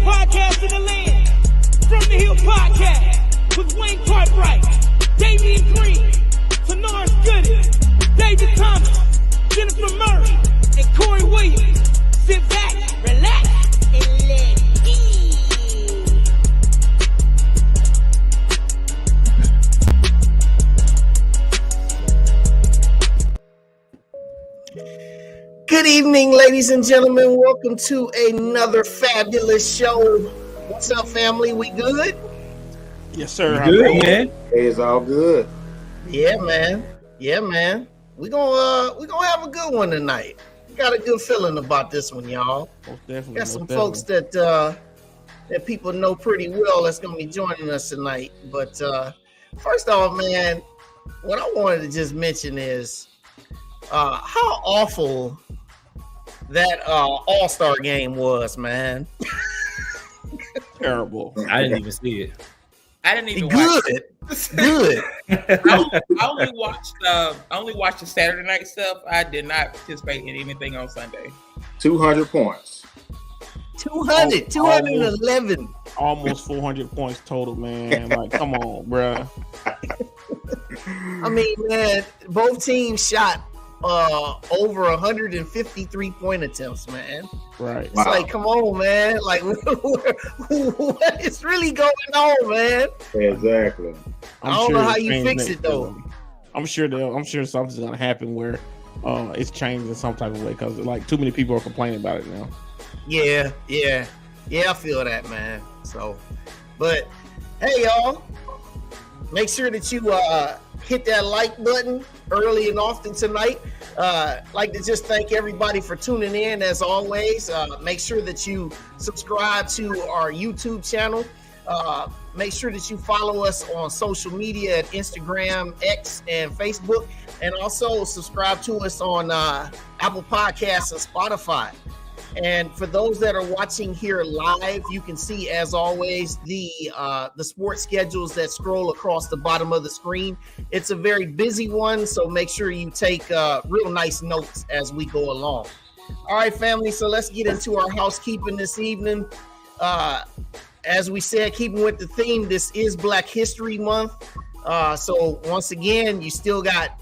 podcast in the land. From the Hill Podcast with Wayne Cartwright, Damian Green, Tanaris Goodis, David Thomas, Jennifer Murray, and Corey Williams. Sit back, relax, and let be. Good evening, ladies and gentlemen. Welcome to another fabulous show. What's up, family? We good? Yes, sir. Good, man. It's all good. Yeah, man. Yeah, man. We gonna have a good one tonight. Got a good feeling about this one, y'all. Most definitely. Got some folks that people know pretty well that's gonna be joining us tonight. But first off, man, what I wanted to just mention is how awful that All-Star game was, man. Terrible. I didn't even see it. I didn't even watch it. Good. I only watched the Saturday night stuff. I did not participate in anything on Sunday. 200 points. 211. Almost 400 points total, man. Like, come on, bruh. I mean, man, both teams shot over 153 point attempts, man. Right. It's like, come on, man. Like, what is really going on, man? Exactly. I don't know how you fix it, though. I'm sure something's gonna happen where it's changed in some type of way because like too many people are complaining about it now. Yeah, I feel that, man. So, but hey, y'all, make sure that you hit that like button early and often tonight. Like to just thank everybody for tuning in as always. Make sure that you subscribe to our YouTube channel. Make sure that you follow us on social media at Instagram, X, and Facebook, and also subscribe to us on Apple Podcasts and Spotify. And for those that are watching here live, you can see, as always, the sports schedules that scroll across the bottom of the screen. It's a very busy one, so make sure you take real nice notes as we go along. All right, family, so let's get into our housekeeping this evening. As we said, keeping with the theme, this is Black History Month. So once again, you still got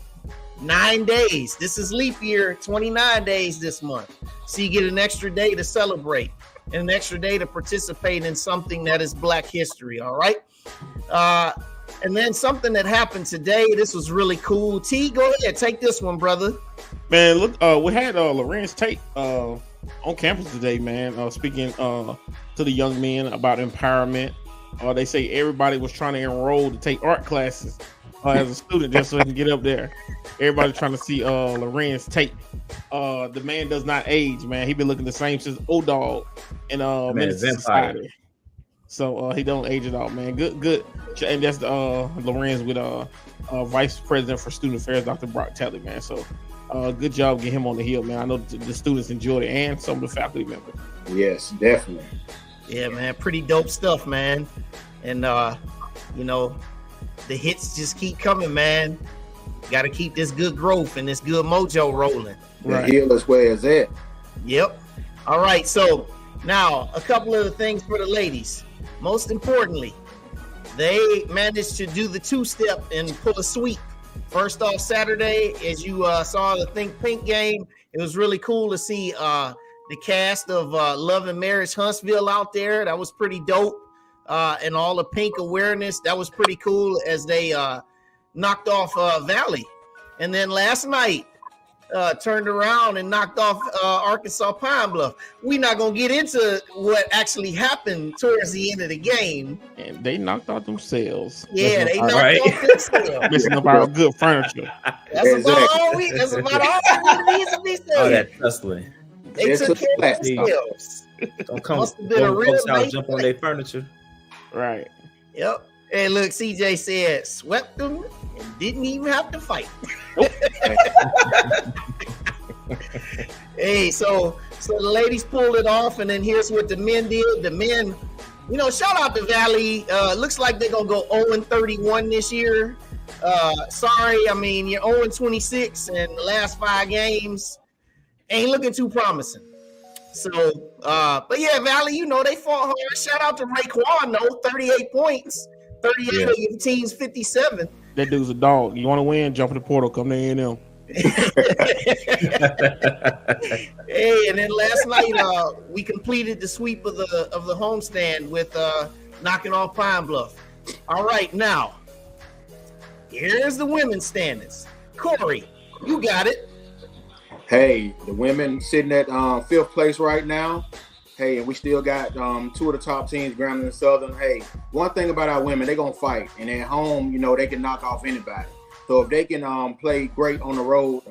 9 days. This is leap year, 29 days this month. So you get an extra day to celebrate and an extra day to participate in something that is Black history, all right? And then something that happened today, this was really cool. T, go ahead, take this one, brother. Man, look, we had Lorenz Tate on campus today, man, speaking to the young men about empowerment. They say everybody was trying to enroll to take art classes as a student just so they can get up there. Everybody trying to see Lorenz Tate. The man does not age, man. He been looking the same since old dog in Minister Society. So he don't age at all, man. Good. And that's Lorenz with Vice President for Student Affairs, Dr. Brock Talley, man. So good job getting him on the hill, man. I know the students enjoyed it and some of the faculty members. Yes, definitely. Yeah, man. Pretty dope stuff, man. And, you know, the hits just keep coming, man. Got to keep this good growth and this good mojo rolling. The hill is where it's at. Yep. All right. So now a couple of the things for the ladies. Most importantly, they managed to do the two-step and pull a sweep. First off, Saturday, as you saw the Think Pink game, it was really cool to see the cast of Love and Marriage Huntsville out there. That was pretty dope. And all the pink awareness, that was pretty cool as they knocked off Valley. And then last night, turned around and knocked off Arkansas Pine Bluff. We're not going to get into what actually happened towards the end of the game. And they knocked out themselves. Yeah, they knocked off themselves. Messing up our good furniture. That's about all we needs to be said. Oh, that tussling. They took care of themselves. Don't come Must have been a real nice jump on their furniture. Right. Yep. Hey, look, CJ said, swept them and didn't even have to fight. Hey, so the ladies pulled it off, and then here's what the men did. The men, you know, shout out to Valley. Looks like they're going to go 0-31 this year. Sorry, I mean, you're 0-26 in the last 5 games. Ain't looking too promising. So, but yeah, Valley, you know, they fought hard. Shout out to Raekwon, though, 38 points, 38 Yeah. of your team's 57. That dude's a dog. You want to win? Jump in the portal. Come to A&M. Hey, and then last night we completed the sweep of the homestand with knocking off Pine Bluff. All right, now here's the women's standings. Corey, you got it. Hey, the women sitting at 5th place right now. Hey, and we still got 2 of the top teams, Grambling and Southern. Hey, one thing about our women, they're going to fight. And at home, you know, they can knock off anybody. So if they can play great on the road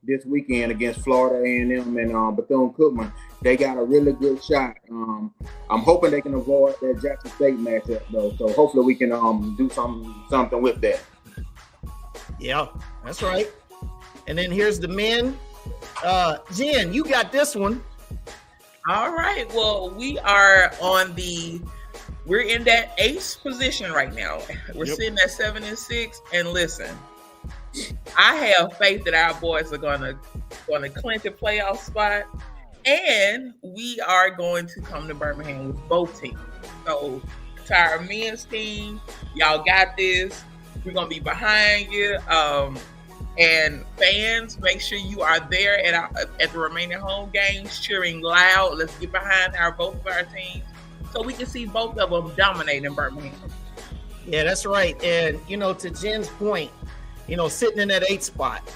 this weekend against Florida A&M and Bethune-Cookman, they got a really good shot. I'm hoping they can avoid that Jackson State matchup, though. So hopefully we can do something with that. Yeah, that's right. And then here's the men. Jen, you got this one. All right. Well, we're in that ace position right now. We're sitting at 7-6. And listen, I have faith that our boys are gonna clinch a playoff spot, and we are going to come to Birmingham with both teams. So to our men's team, y'all got this. We're gonna be behind you. And fans, make sure you are there at the remaining home games, cheering loud. Let's get behind both of our teams so we can see both of them dominating Birmingham. Yeah, that's right. And, you know, to Jen's point, you know, sitting in that 8th spot,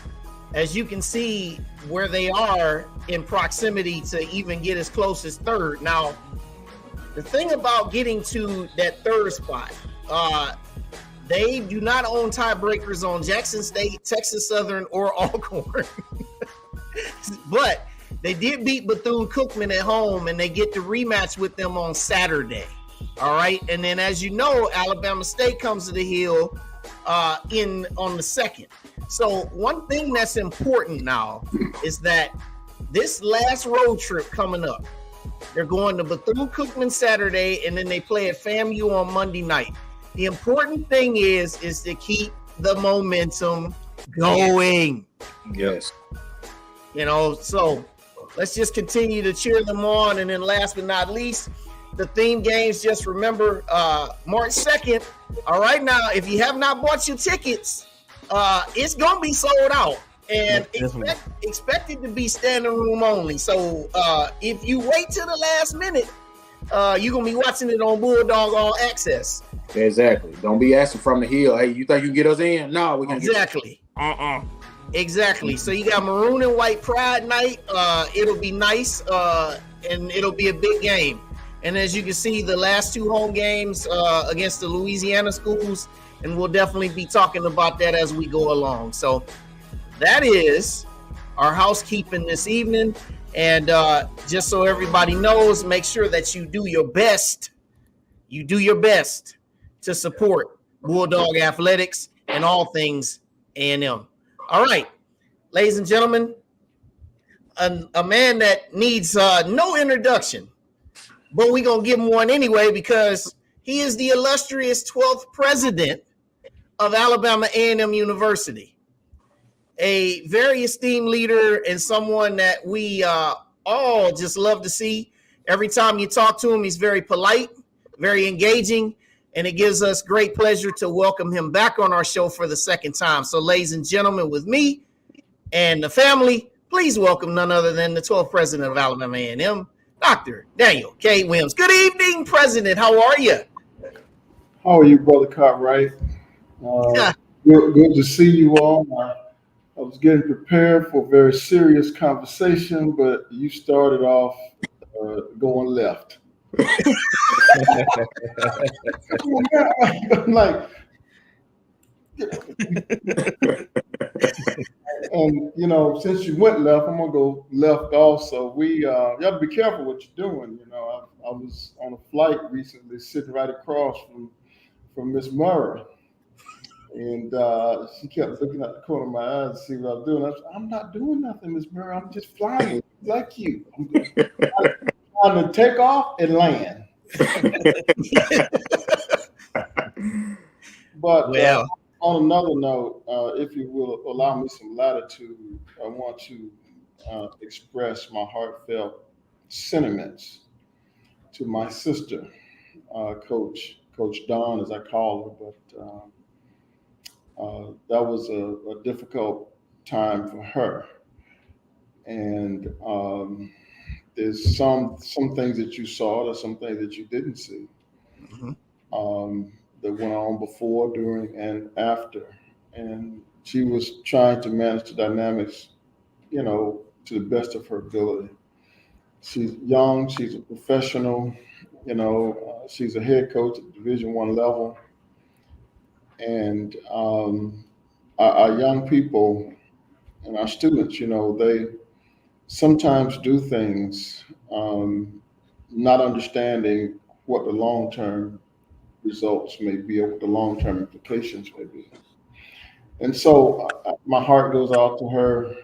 as you can see where they are in proximity to even get as close as 3rd. Now, the thing about getting to that 3rd spot, they do not own tiebreakers on Jackson State, Texas Southern, or Alcorn. But they did beat Bethune-Cookman at home, and they get to rematch with them on Saturday. All right. And then, as you know, Alabama State comes to the hill on the 2nd. So one thing that's important now is that this last road trip coming up, they're going to Bethune-Cookman Saturday, and then they play at FAMU on Monday night. The important thing is to keep the momentum going. Yes. You know, so let's just continue to cheer them on. And then last but not least, the theme games, just remember March 2nd. All right, now, if you have not bought your tickets, it's going to be sold out. And expect it to be standing room only. So if you wait till the last minute, you're going to be watching it on Bulldog All Access. Exactly. Don't be asking from the hill. Hey, you think you can get us in? No, we can't. Exactly. Exactly. So you got Maroon and White Pride night. It'll be nice, and it'll be a big game. And as you can see, the last 2 home games against the Louisiana schools, and we'll definitely be talking about that as we go along. So that is our housekeeping this evening. And just so everybody knows, make sure that you do your best. You do your best to support Bulldog Athletics and all things A&M. All right, ladies and gentlemen, a man that needs no introduction, but we're going to give him one anyway because he is the illustrious 12th president of Alabama A&M University. A very esteemed leader and someone that we all just love to see. Every time you talk to him, he's very polite, very engaging, and it gives us great pleasure to welcome him back on our show for the 2nd time. So, ladies and gentlemen, with me and the family, please welcome none other than the 12th president of Alabama A&M, Dr. Daniel K. Wims. Good evening, President. How are you? How are you, Brother Cartwright? Good to see you all. I was getting prepared for a very serious conversation, but you started off going left. I'm like, and you know, since you went left, I'm gonna go left also. You have to be careful what you're doing. You know, I was on a flight recently, sitting right across from Miss Murray, and she kept looking at the corner of my eyes to see what I was doing. I said, I'm not doing nothing, Miss Murray. I'm just flying like you. I'm trying to take off and land. But on another note, if you will allow me some latitude, I want to express my heartfelt sentiments to my sister, Coach Dawn, as I call her. But that was a difficult time for her. And there's some things that you saw, there's some things that you didn't see, Mhm. that went on before, during, and after. And she was trying to manage the dynamics, to the best of her ability. She's young, she's a professional, she's a head coach at Division I level. And our young people and our students, they sometimes do things not understanding what the long-term results may be or what the long-term implications may be. And so my heart goes out to her.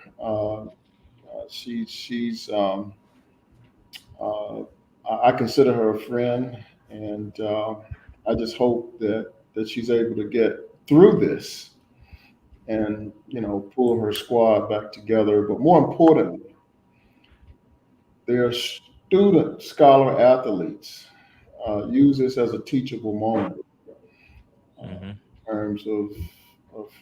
She's uh, I consider her a friend, and I just hope that she's able to get through this and pull her squad back together. But more importantly, their student scholar athletes use this as a teachable moment in terms of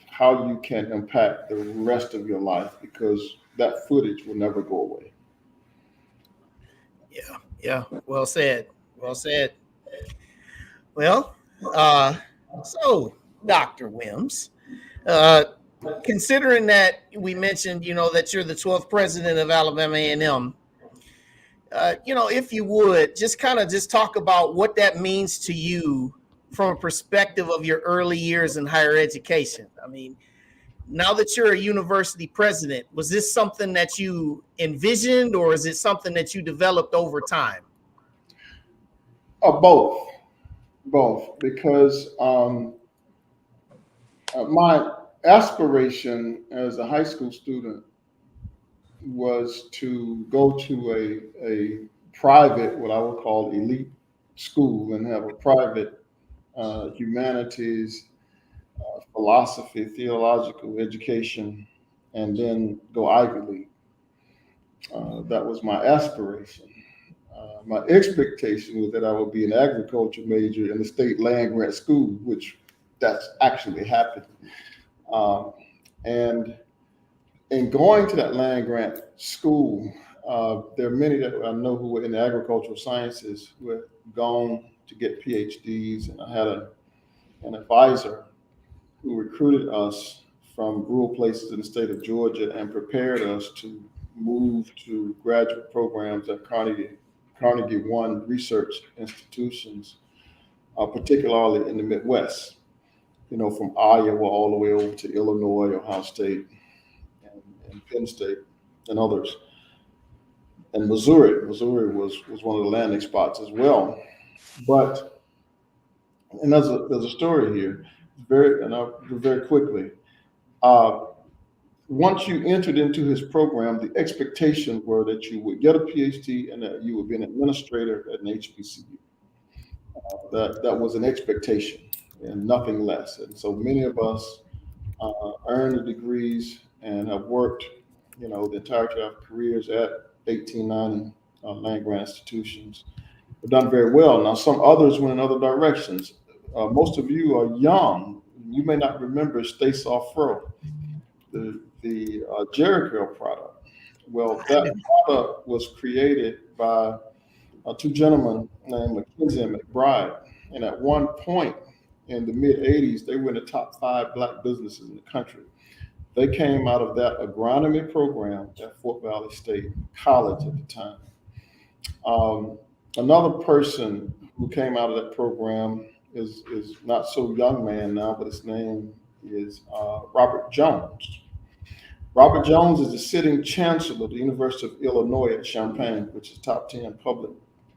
how you can impact the rest of your life, because that footage will never go away. Yeah. Well said. Well said. Well, so Dr. Wims, uh, considering that we mentioned, that you're the 12th president of Alabama A&M, if you would just kind of just talk about what that means to you from a perspective of your early years in higher education. I mean, now that you're a university president, was this something that you envisioned, or is it something that you developed over time? Both, because my aspiration as a high school student was to go to a private, what I would call elite school, and have a private humanities, philosophy, theological education, and then go Ivy League. That was my aspiration. My expectation was that I would be an agriculture major in the state land grant school, which that's actually happened. And in going to that land grant school, there are many that I know who were in the agricultural sciences who had gone to get PhDs, and I had an advisor who recruited us from rural places in the state of Georgia and prepared us to move to graduate programs at Carnegie One research institutions, particularly in the Midwest, from Iowa all the way over to Illinois, Ohio State, and Penn State, and others. And Missouri was one of the landing spots as well. But, and there's a story here, and I'll do very quickly. Once you entered into his program, the expectations were that you would get a PhD and that you would be an administrator at an HBCU. That was an expectation and nothing less. And so many of us earned the degrees and have worked, the entirety of our careers at 1890 land grant institutions. We've done very well. Now, some others went in other directions. Most of you are young. You may not remember Staysoft Fro, the Jericho product. Well, that product was created by two gentlemen named McKenzie and McBride. And at one point in the mid 80s, they were in the top 5 Black businesses in the country. They came out of that agronomy program at Fort Valley State College at the time. Another person who came out of that program is not so young man now, but his name is Robert Jones. Robert Jones is the sitting chancellor of the University of Illinois at Champaign, which is top 10 public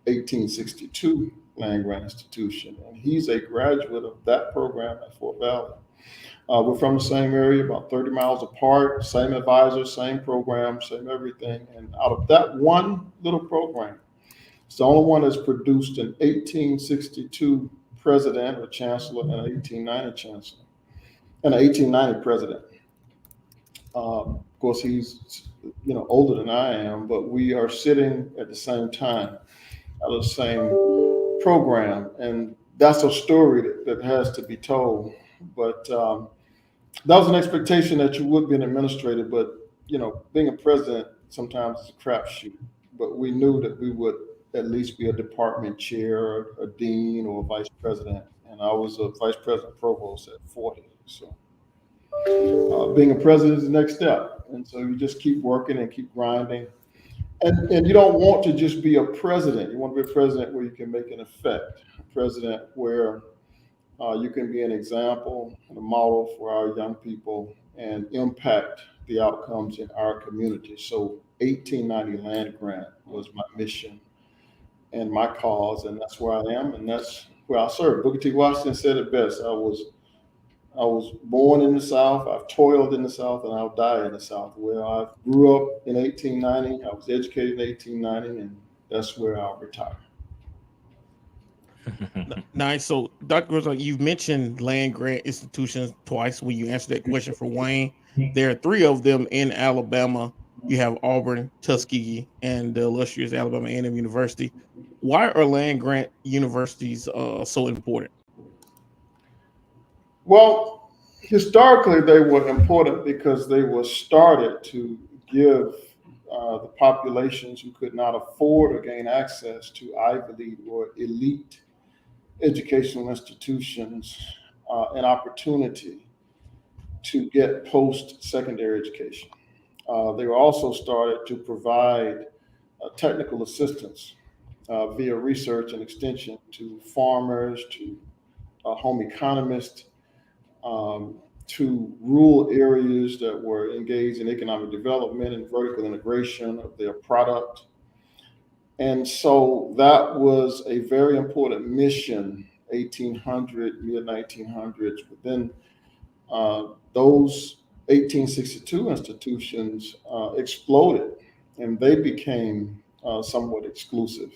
1862 land grant institution. And he's a graduate of that program at Fort Valley. We're from the same area, about 30 miles apart, same advisor, same program, same everything. And out of that one little program, it's the only one that's produced an 1862 president or chancellor and an 1890 chancellor and an 1890 president. Of course, he's older than I am, but we are sitting at the same time at the same program, and that's a story that has to be told. But that was an expectation that you would be an administrator, but being a president sometimes is a crapshoot. But we knew that we would at least be a department chair, a dean, or a vice president, and I was a vice president provost at 40. So being a president is the next step, and so you just keep working and keep grinding. And you don't want to just be a president. You want to be a president where you can make an effect, a president where you can be an example and a model for our young people and impact the outcomes in our community. So 1890 Land Grant was my mission and my cause, and that's where I am, and that's where I serve. Booker T. Washington said it best. I was born in the South, I've toiled in the South, and I'll die in the South. Well, I grew up in 1890, I was educated in 1890, and that's where I'll retire. Nice. So, Dr. Rizzo, you've mentioned land grant institutions twice when you answered that question for Wayne. There are three of them in Alabama. You have Auburn, Tuskegee, and the illustrious Alabama A&M University. Why are land grant universities so important? Well, historically, they were important because they were started to give the populations who could not afford or gain access to Ivy League or elite educational institutions an opportunity to get post-secondary education. They were also started to provide technical assistance via research and extension to farmers, to home economists, to rural areas that were engaged in economic development and vertical integration of their product. And so that was a very important mission, 1800, mid 1900s. But then those 1862 institutions exploded and they became somewhat exclusive.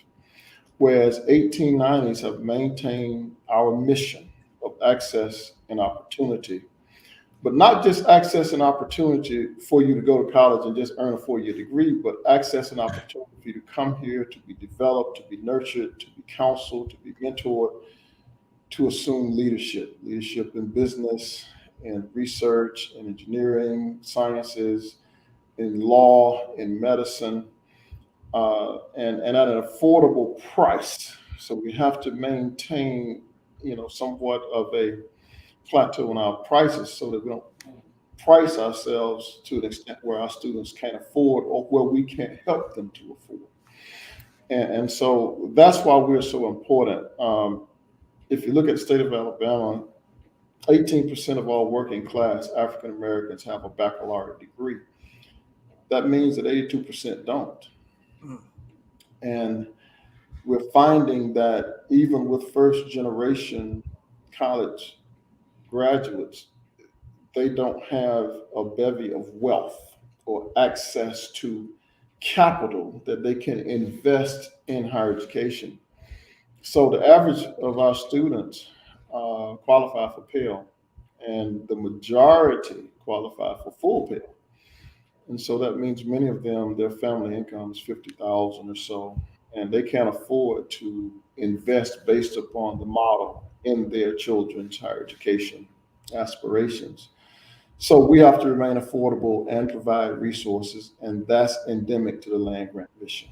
Whereas 1890s have maintained our mission of access and opportunity, but not just access and opportunity for you to go to college and just earn a 4-year degree, but access and opportunity for you to come here, to be developed, to be nurtured, to be counseled, to be mentored, to assume leadership in business, in research, in engineering, sciences, in law, in medicine, and at an affordable price. So we have to maintain, somewhat of a plateau in our prices so that we don't price ourselves to an extent where our students can't afford or where we can't help them to afford. And so that's why we're so important. If you look at the state of Alabama, 18% of all working class African Americans have a baccalaureate degree. That means that 82% don't. And we're finding that even with first generation college graduates, they don't have a bevy of wealth or access to capital that they can invest in higher education. So the average of our students qualify for Pell, and the majority qualify for full Pell. And so that means many of them, their family income is 50,000 or so, and they can't afford to invest based upon the model in their children's higher education aspirations. So we have to remain affordable and provide resources, and that's endemic to the land grant mission.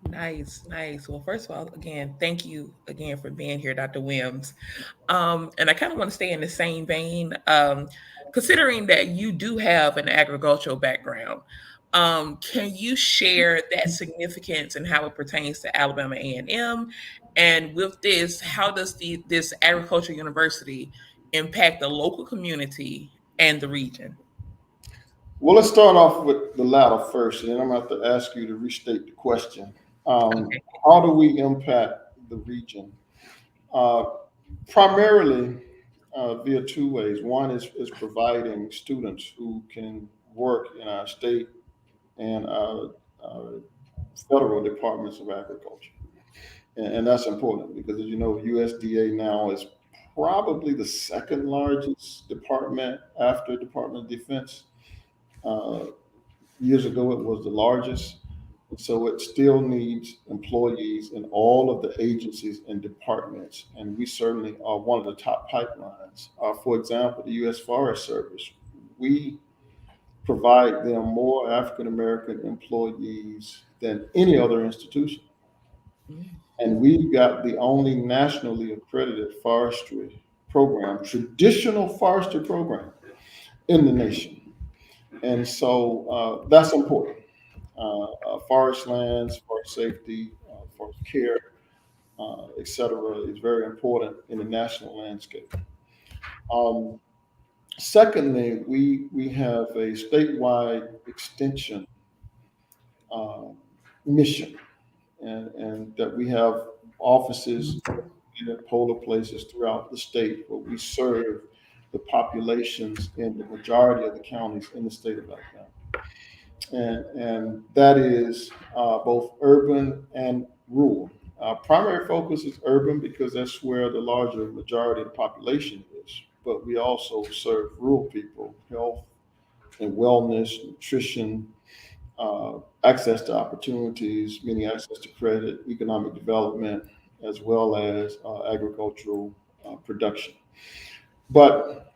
Nice, nice. Well, first of all, again, thank you again for being here, Dr. Wims. And I kind of want to stay in the same vein, considering that you do have an agricultural background. Can you share that significance and how it pertains to Alabama A&M? And with this, how does this agricultural university impact the local community and the region? Well, let's start off with the latter first, and then I'm going to have to ask you to restate the question. Okay. How do we impact the region? Primarily via two ways. One is providing students who can work in our state and our federal departments of agriculture. And that's important because, as you know, USDA now is probably the second largest department after Department of Defense. Uh, Years ago, it was the largest. So it still needs employees in all of the agencies and departments. And we certainly are one of the top pipelines. For example, the U.S. Forest Service, we provide them more African American employees than any other institution. And we've got the only nationally accredited forestry program, traditional forestry program in the nation. And so that's important. Forest lands, forest safety, forest care, et cetera, is very important in the national landscape. Um, Secondly, we have a statewide extension uh, mission, and that we have offices in polar places throughout the state where we serve the populations in the majority of the counties in the state of Alabama. And that is both urban and rural. Our primary focus is urban because that's where the larger majority of the population is. But we also serve rural people, health and wellness, nutrition, access to opportunities, meaning access to credit, economic development, as well as agricultural production. But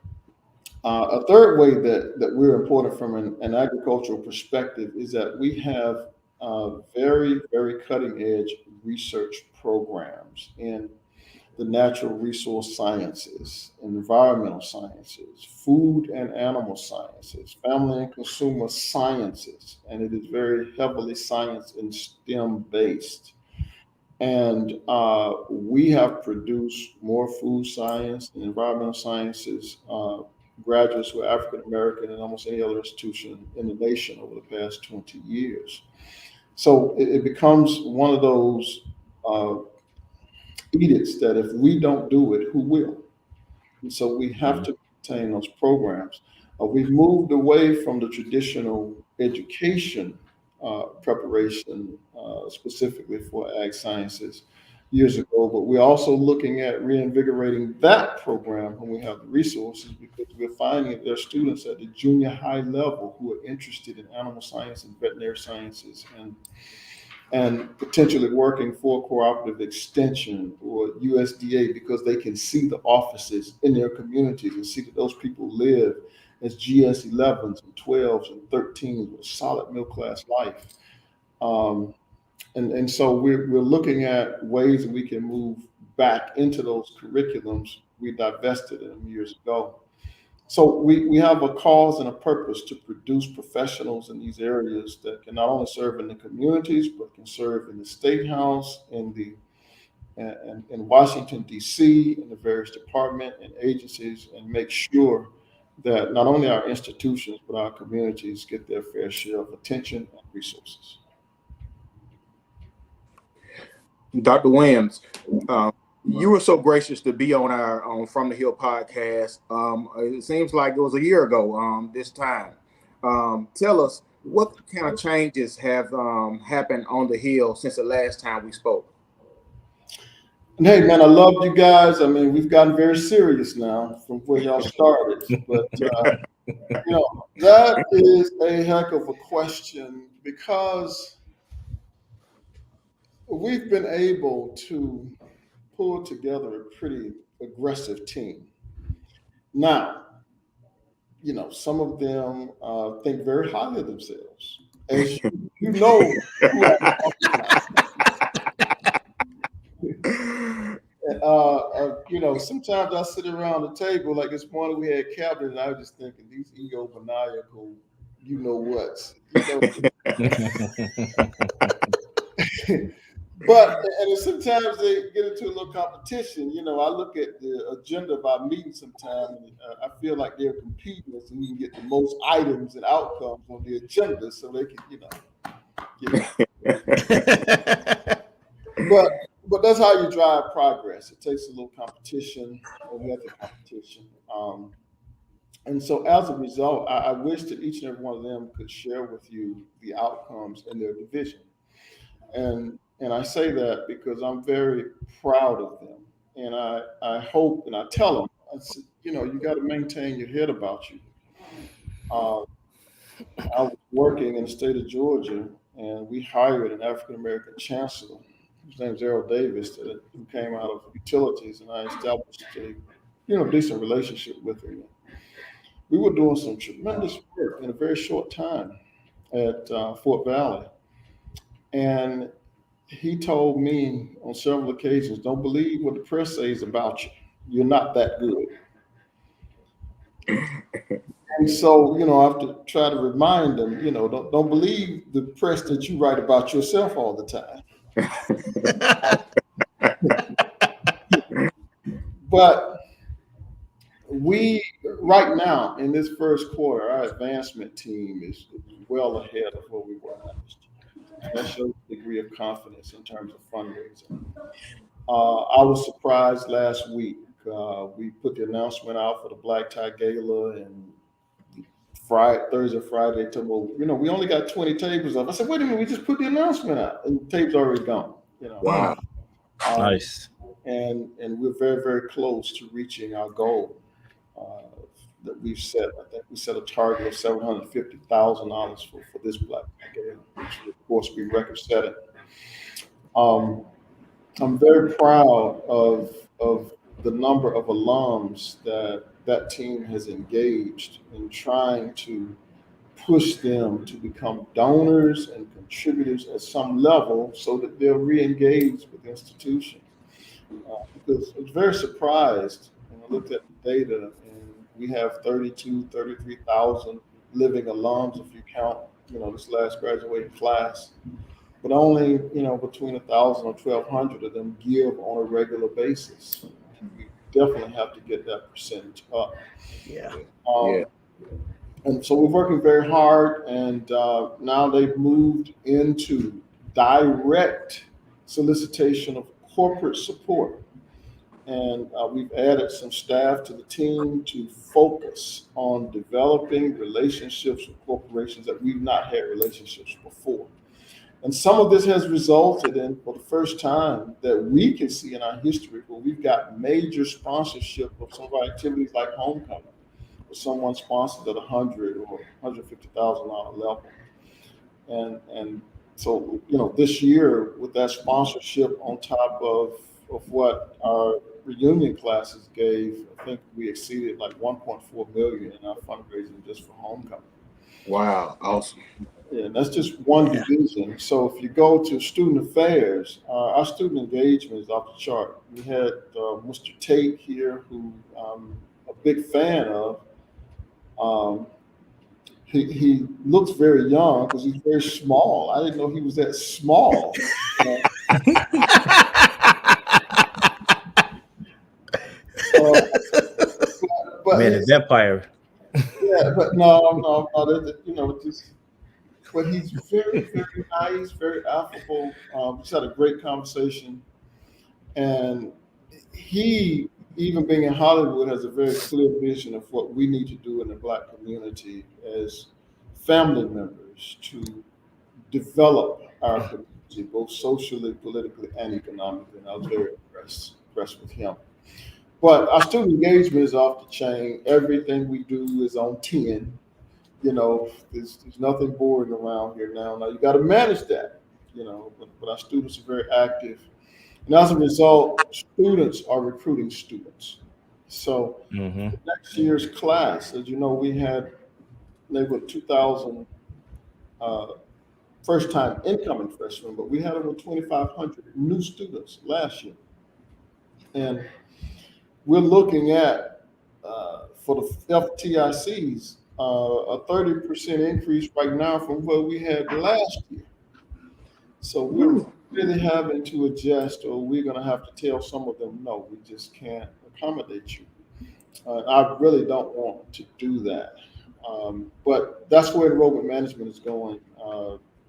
a third way that we're important from an agricultural perspective is that we have very, very cutting edge research programs in the natural resource sciences, environmental sciences, food and animal sciences, family and consumer sciences, and it is very heavily science and STEM based. And we have produced more food science and environmental sciences graduates who are African American than almost any other institution in the nation over the past 20 years. So it becomes one of those edicts that if we don't do it, who will? And so we have to maintain those programs. We've moved away from the traditional education preparation specifically for ag sciences years ago, but we're also looking at reinvigorating that program when we have the resources, because we're finding that there are students at the junior high level who are interested in animal science and veterinary sciences and potentially working for cooperative extension or USDA because they can see the offices in their communities and see that those people live as GS 11s and 12s and 13s with solid middle class life. And so we're looking at ways that we can move back into those curriculums we divested in them years ago. So we have a cause and a purpose to produce professionals in these areas that can not only serve in the communities, but can serve in the State House, in Washington, D.C., in the various departments and agencies, and make sure that not only our institutions, but our communities get their fair share of attention and resources. Dr. Wims, you were so gracious to be on our From the Hill podcast. It seems like it was a year ago this time. Tell us, what kind of changes have happened on the Hill since the last time we spoke? And hey, man, I love you guys. I mean, we've gotten very serious now from where y'all started. But, that is a heck of a question, because we've been able to pull together a pretty aggressive team. Now, some of them think very highly of themselves. As you know, who I'm talking about. Sometimes I sit around the table, like this morning we had cabinet, and I was just thinking, these egomaniacal, whats. But and sometimes they get into a little competition. I look at the agenda of our meeting sometimes, and I feel like they're competing so we can get the most items and outcomes on the agenda, so they can, But that's how you drive progress. It takes a little competition, and we have the competition. And so as a result, I wish that each and every one of them could share with you the outcomes in their division. And I say that because I'm very proud of them. And I hope, and I tell them, I said, you got to maintain your head about you. Uh, I was working in the state of Georgia, and we hired an African American chancellor. His name's Errol Davis, who came out of utilities, and I established a decent relationship with him. We were doing some tremendous work in a very short time at Fort Valley, and he told me on several occasions, "Don't believe what the press says about you. You're not that good." And so, I have to try to remind them, don't believe the press that you write about yourself all the time. But we, right now, in this first quarter, our advancement team is well ahead of where we were last year. That shows a degree of confidence in terms of fundraising. I was surprised last week. We put the announcement out for the Black Tie Gala, and Thursday, Friday, they told me, we only got 20 tables up. I said, wait a minute, we just put the announcement out, and the tape's already gone. Wow. Nice. And we're very, very close to reaching our goal that we've set. I think we set a target of $750,000 for this Black Tie Gala, which would, of course, be record setting. I'm very proud of the number of alums that team has engaged in trying to push them to become donors and contributors at some level so that they'll re-engage with the institution. Because I was very surprised when I looked at the data, and we have 33,000 living alums if you count, this last graduating class. But only, between 1,000 or 1,200 of them give on a regular basis. We definitely have to get that percentage up. Yeah. And so we're working very hard, and now they've moved into direct solicitation of corporate support. And we've added some staff to the team to focus on developing relationships with corporations that we've not had relationships before. And some of this has resulted in, for the first time that we can see in our history, where we've got major sponsorship of some of our activities like homecoming, where someone sponsored at $100,000 or $150,000 level. And so, this year with that sponsorship on top of what our reunion classes gave, I think we exceeded like 1.4 million in our fundraising just for homecoming. Wow, awesome. Yeah, that's just one division. So if you go to student affairs, our student engagement is off the chart. We had Mr. Tate here, who I'm a big fan of. He looks very young because he's very small. I didn't know he was that small. But Man, the vampire. Yeah, but no, just. But he's very, very nice, very affable. Just had a great conversation. And he, even being in Hollywood, has a very clear vision of what we need to do in the Black community as family members to develop our community, both socially, politically, and economically. And I was very impressed with him. But our student engagement is off the chain. Everything we do is on 10. There's nothing boring around here now. Now you got to manage that, but our students are very active. And as a result, students are recruiting students. So next year's class, as you know, we had over 2,000 first-time incoming freshmen, but we had over 2,500 new students last year. And we're looking at, for the FTICs, a 30% increase right now from what we had last year. So we're really having to adjust, or we're going to have to tell some of them, no, we just can't accommodate you. I really don't want to do that. But that's where enrollment management is going.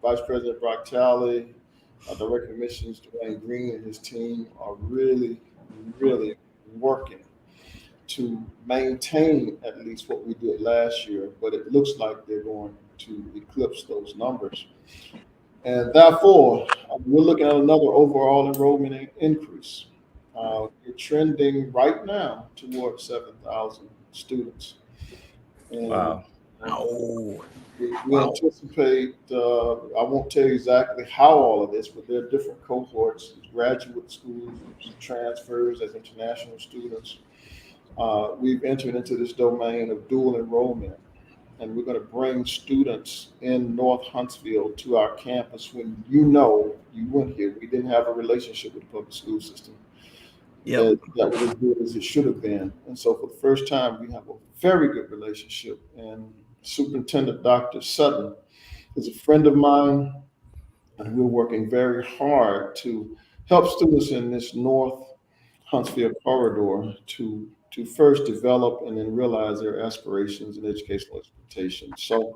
Vice President Brock Talley, Director of Admissions Dwayne Green, and his team are really, really working to maintain at least what we did last year, but it looks like they're going to eclipse those numbers. And therefore, we're looking at another overall enrollment increase. We're trending right now towards 7,000 students. And Wow. Oh, we wow. anticipate, I won't tell you exactly how all of this, but there are different cohorts, graduate schools, transfers as international students. We've entered into this domain of dual enrollment, and we're going to bring students in North Huntsville to our campus when you went here. We didn't have a relationship with the public school system Yep. that was as good as it should have been. And so for the first time, we have a very good relationship. And Superintendent Dr. Sutton is a friend of mine, and we're working very hard to help students in this North Huntsville corridor to first develop and then realize their aspirations and educational expectations. So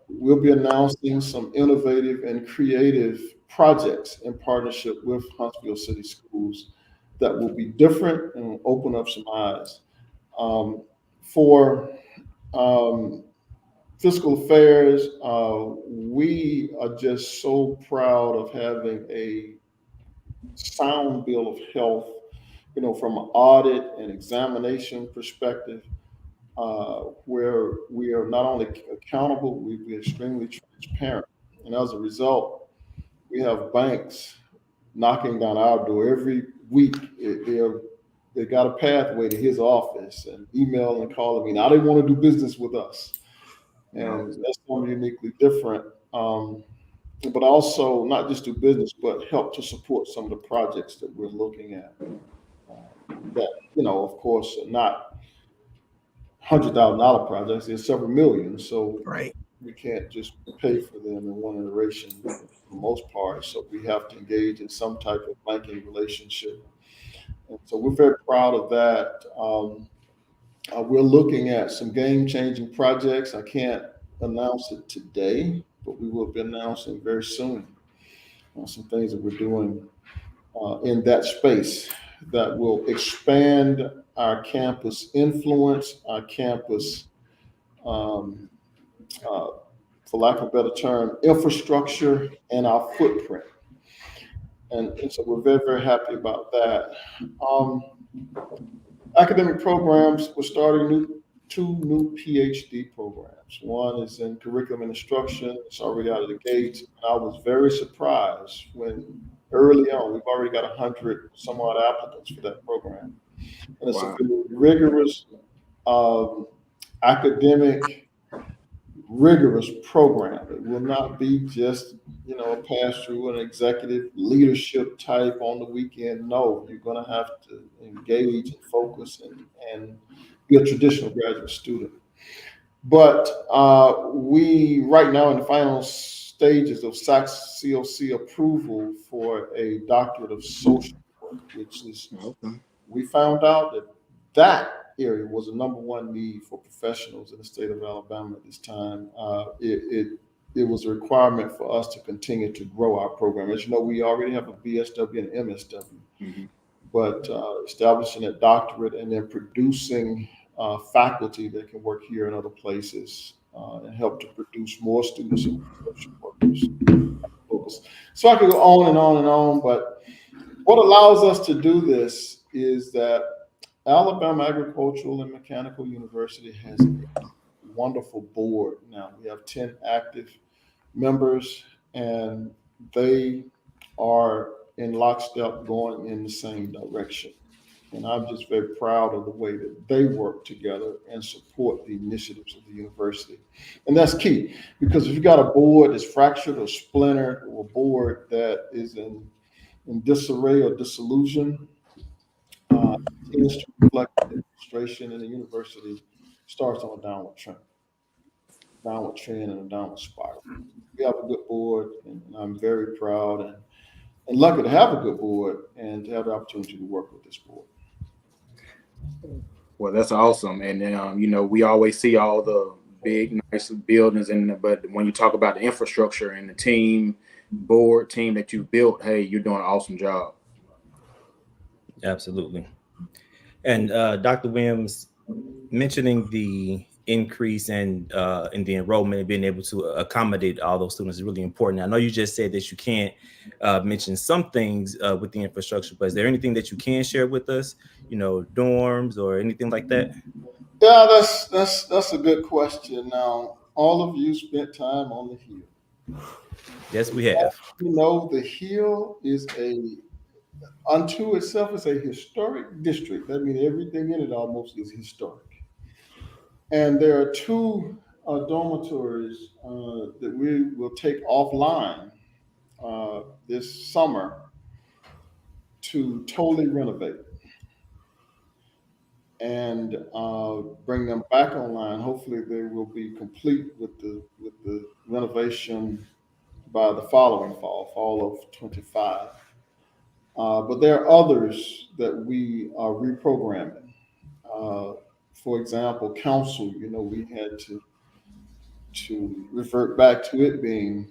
we'll be announcing some innovative and creative projects in partnership with Huntsville City Schools that will be different and open up some eyes. For fiscal affairs, we are just so proud of having a sound bill of health, from an audit and examination perspective, where we are not only accountable, we're extremely transparent. And as a result, we have banks knocking down our door every week. They got a pathway to his office and email and calling me. Now they want to do business with us. And that's something uniquely different. But also not just do business, but help to support some of the projects that we're looking at. That, of course, are not $100,000 projects. They're several million. So Right. we can't just pay for them in one iteration for the most part. So we have to engage in some type of banking relationship. And so we're very proud of that. We're looking at some game-changing projects. I can't announce it today, but we will be announcing very soon some things that we're doing in that space that will expand our campus influence, our campus, for lack of a better term, infrastructure, and our footprint. And so we're very, very happy about that. Academic programs, we're starting two new PhD programs. One is in curriculum and instruction. It's already out of the gate. And I was very surprised when early on, we've already got 100 some odd applicants for that program. And it's a very rigorous, academic, rigorous program. It will not be just, a pass through an executive leadership type on the weekend. No, you're going to have to engage and focus and be a traditional graduate student. But we right now in the final stages of SACS COC approval for a doctorate of social work, which is, we found out that area was the number one need for professionals in the state of Alabama at this time. It was a requirement for us to continue to grow our program. As you know, we already have a BSW and MSW, but establishing a doctorate and then producing faculty that can work here and other places and help to produce more students and social workers. So I could go on and on and on, but what allows us to do this is that Alabama Agricultural and Mechanical University has a wonderful board. Now we have 10 active members, and they are in lockstep going in the same direction. And I'm just very proud of the way that they work together and support the initiatives of the university. And that's key, because if you've got a board that's fractured or splintered, or a board that is in disarray or dissolution, it tends to reflect the administration, and the university starts on a downward trend and a downward spiral. We have a good board, and I'm very proud and lucky to have a good board and to have the opportunity to work with this board. Well, that's awesome. And we always see all the big, nice buildings, but when you talk about the infrastructure and the board team that you built, hey, you're doing an awesome job. Absolutely. And Dr. Wims, mentioning the increase and the enrollment and being able to accommodate all those students is really important. I know you just said that you can't mention some things with the infrastructure, but is there anything that you can share with us? You know, dorms or anything like that? Yeah, that's a good question. Now, all of you spent time on the Hill. Yes, we have. You know, the Hill is unto itself is a historic district. That means everything in it almost is historic. And there are two dormitories that we will take offline this summer to totally renovate and bring them back online. Hopefully, they will be complete with the renovation by the following fall of 25. But there are others that we are reprogramming. For example, council. You know, we had to revert back to it being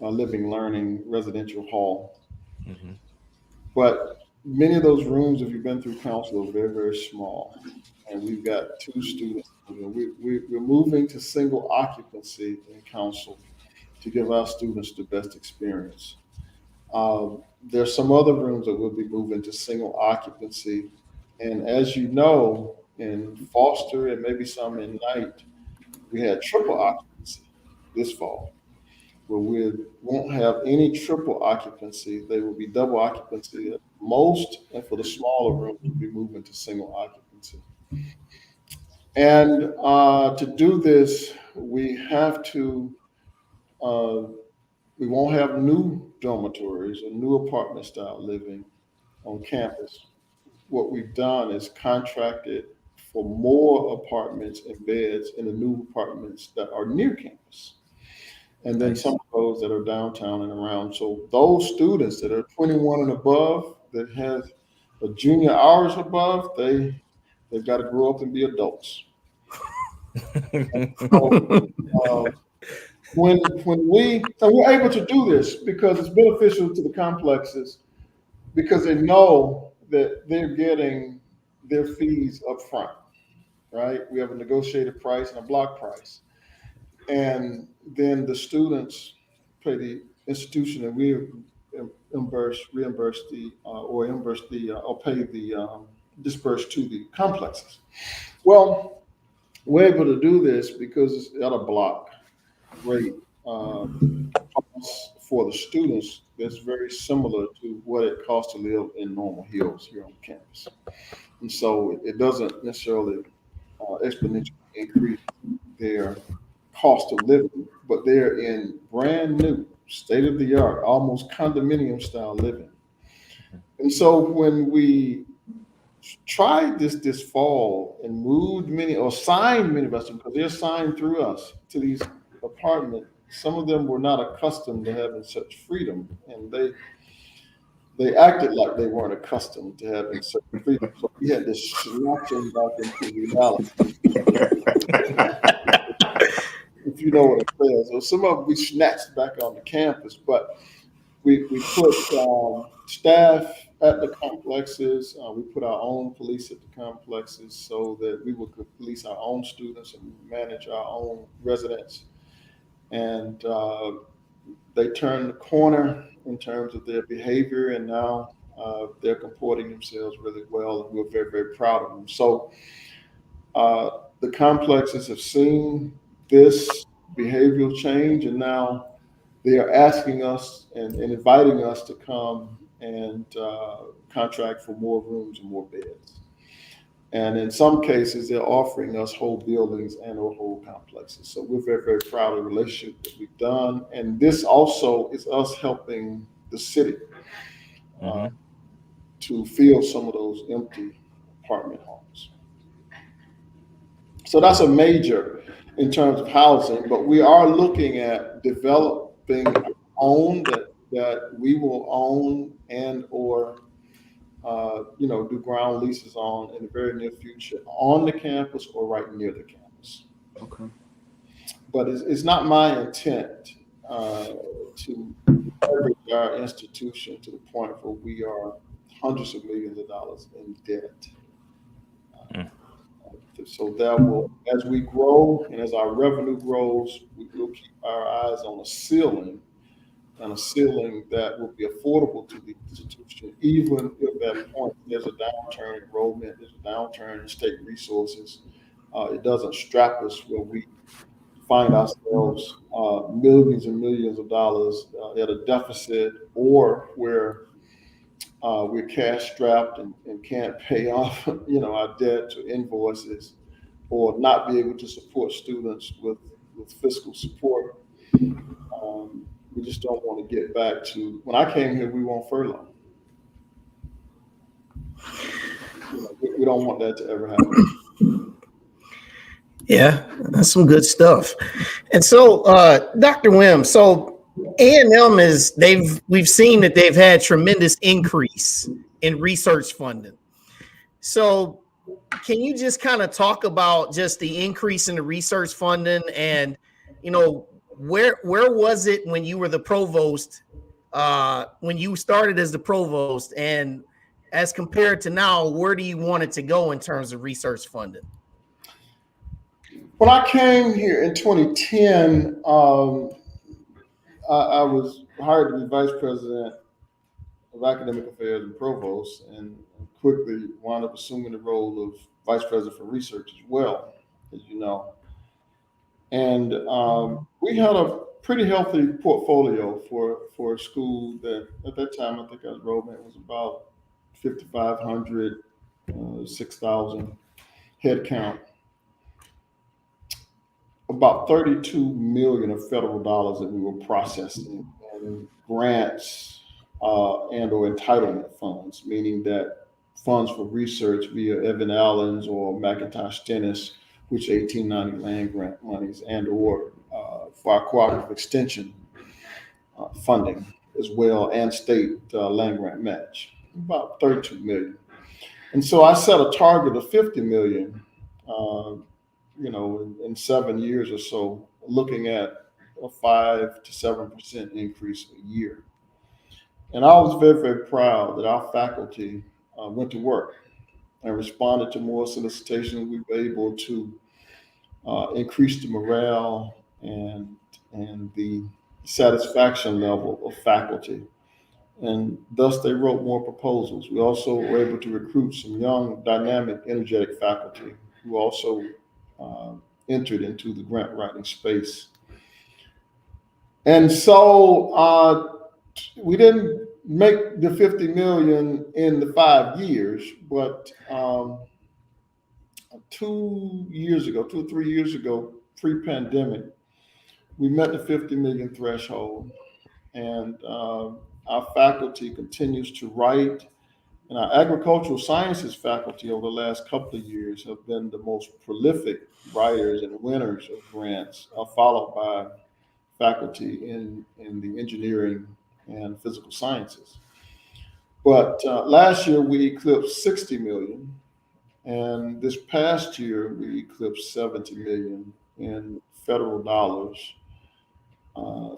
a living, learning residential hall. Mm-hmm. But many of those rooms, if you've been through council, are very, very small. And we've got 2 students. We're moving to single occupancy in council to give our students the best experience. There's some other rooms that we'll be moving to single occupancy. And as you know, in Foster and maybe some in Knight, we had triple occupancy this fall, where we won't have any triple occupancy. They will be double occupancy at most, and for the smaller rooms, we'll be moving to single occupancy. And to do this, we have to, we won't have new dormitories or new apartment style living on campus. What we've done is contracted for more apartments and beds in the new apartments that are near campus. And then Nice. some of those that are downtown and around. So those students that are 21 and above, that have a junior hours above, they've got to grow up and be adults. So, when we're able to do this because it's beneficial to the complexes, because they know that they're getting their fees up front, right? We have a negotiated price and a block price. And then the students pay the institution, and we reimburse or pay the disperse to the complexes. Well, we're able to do this because it's at a block rate cost for the students that's very similar to what it costs to live in normal hills here on campus. And so it doesn't necessarily exponentially increase their cost of living, but they're in brand new, state of the art, almost condominium style living. And so when we tried this fall and moved many or signed many of us, because they're signed through us to these apartments, some of them were not accustomed to having such freedom, and they acted like they weren't accustomed to having such freedom. So we had to snatch them back into reality. If you know what it says. So some of them we snatched back on the campus, but we put staff at the complexes. We put our own police at the complexes so that we would police our own students and manage our own residents. And they turned the corner in terms of their behavior, and now they're comporting themselves really well, and we're very, very proud of them. So the complexes have seen this behavioral change, and now they are asking us and inviting us to come and contract for more rooms and more beds. And in some cases, they're offering us whole buildings and or whole complexes. So we're very, very proud of the relationship that we've done. And this also is us helping the city to fill some of those empty apartment homes. So that's a major in terms of housing, but we are looking at developing our own that we will own and or do ground leases on in the very near future on the campus or right near the campus. Okay. But it's not my intent to leverage our institution to the point where we are hundreds of millions of dollars in debt. So that will, as we grow and as our revenue grows, we will keep our eyes on a ceiling, and a ceiling that will be affordable to the institution, even if at point there's a downturn in enrollment, there's a downturn in state resources. It doesn't strap us where we find ourselves millions and millions of dollars at a deficit, or where we're cash strapped and can't pay off, our debt or invoices, or not be able to support students with fiscal support. We just don't want to get back to when I came here. We were on furlough. We don't want that to ever happen. Yeah, that's some good stuff. And so, Dr. Wims, so A&M we've seen that they've had tremendous increase in research funding. So can you just kind of talk about just the increase in the research funding, and where was it when you were the provost, when you started as the provost, and as compared to now, where do you want it to go in terms of research funding? When I came here in 2010, I was hired to be vice president of academic affairs and provost, and quickly wound up assuming the role of vice president for research as well, as you know. And we had a pretty healthy portfolio for a school that at that time, I think our enrollment was about 5,500, 6,000 head count. About 32 million of federal dollars that we were processing in grants and or entitlement funds, meaning that funds for research via Evan Allen's or McIntosh Dennis, which 1890 land grant monies, and or for our cooperative extension funding as well, and state land grant match, about 32 million. And so I set a target of 50 million in 7 years or so, looking at a 5 to 7% increase a year. And I was very, very proud that our faculty went to work and responded to more solicitations. We were able to increase the morale and the satisfaction level of faculty. And thus they wrote more proposals. We also were able to recruit some young, dynamic, energetic faculty who also entered into the grant writing space. And so we didn't make the 50 million in the 5 years, but 2 or 3 years ago, pre-pandemic, we met the 50 million threshold, and our faculty continues to write. And our agricultural sciences faculty over the last couple of years have been the most prolific writers and winners of grants, followed by faculty in the engineering and physical sciences. But last year we eclipsed 60 million, and this past year we eclipsed 70 million in federal dollars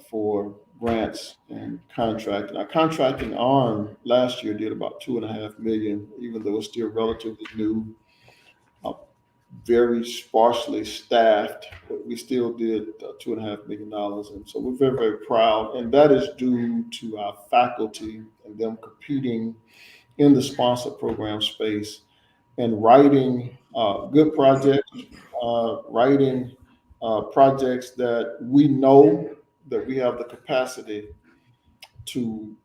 for grants and contracting. Our contracting arm last year did about 2.5 million, even though it's still relatively new, very sparsely staffed, but we still did $2.5 million. And so we're very, very proud. And that is due to our faculty and them competing in the sponsor program space and writing good projects, writing projects that we know that we have the capacity to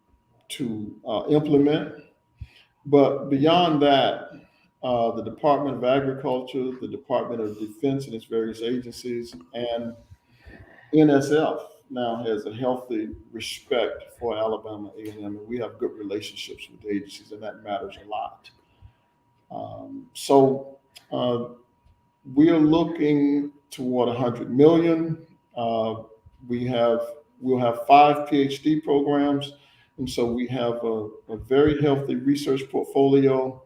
implement. But beyond that, the Department of Agriculture, the Department of Defense and its various agencies, and NSF now has a healthy respect for Alabama A&M, and we have good relationships with the agencies, and that matters a lot. So we are looking toward 100 million. We'll have 5 PhD programs, and so we have a very healthy research portfolio.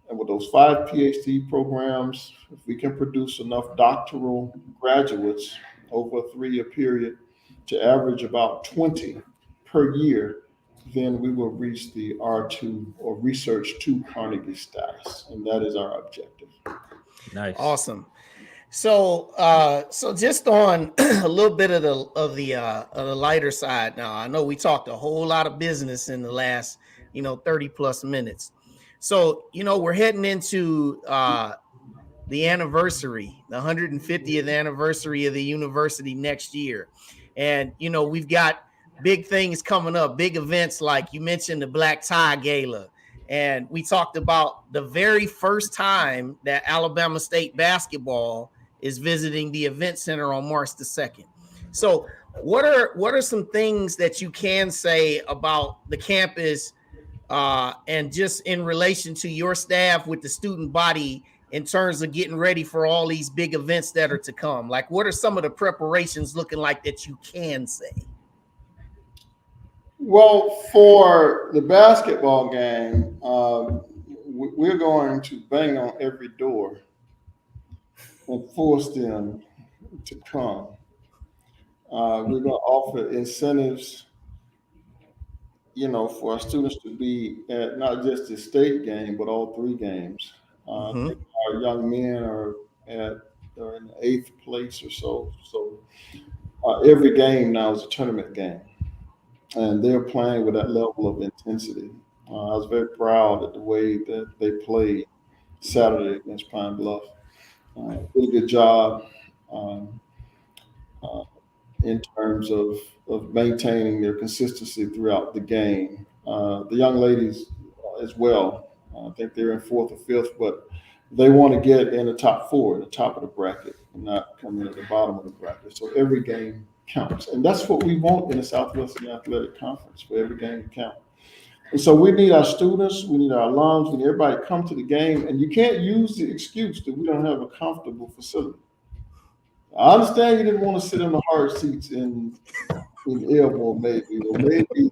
And with those 5 PhD programs, if we can produce enough doctoral graduates over a 3-year period to average about 20 per year, then we will reach the R2 or Research 2 Carnegie status, and that is our objective. Nice. Awesome. So, so just on a little bit of the lighter side. Now, I know we talked a whole lot of business in the last 30 plus minutes. So, we're heading into the anniversary, the 150th anniversary of the university next year, and we've got big things coming up, big events like you mentioned the Black Tie Gala. And we talked about the very first time that Alabama State basketball is visiting the event center on March the 2nd. So what are some things that you can say about the campus and just in relation to your staff with the student body in terms of getting ready for all these big events that are to come? Like, what are some of the preparations looking like that you can say? Well, for the basketball game, we're going to bang on every door and force them to come. We're going to offer incentives, for our students to be at not just the state game, but all three games. I think our young men are in the 8th place or so. So every game now is a tournament game, and they're playing with that level of intensity. I was very proud of the way that they played Saturday against Pine Bluff. Really good job. Um, uh, in terms of maintaining their consistency throughout the game. The young ladies as well, I think they're in 4th or 5th, but they want to get in the top 4, in the top of the bracket, and not come in at the bottom of the bracket. So every game counts. And that's what we want in the Southwestern Athletic Conference, for every game to count. And so we need our students, we need our alums, we need everybody to come to the game. And you can't use the excuse that we don't have a comfortable facility. I understand you didn't want to sit in the hard seats in Airborne, maybe. Or maybe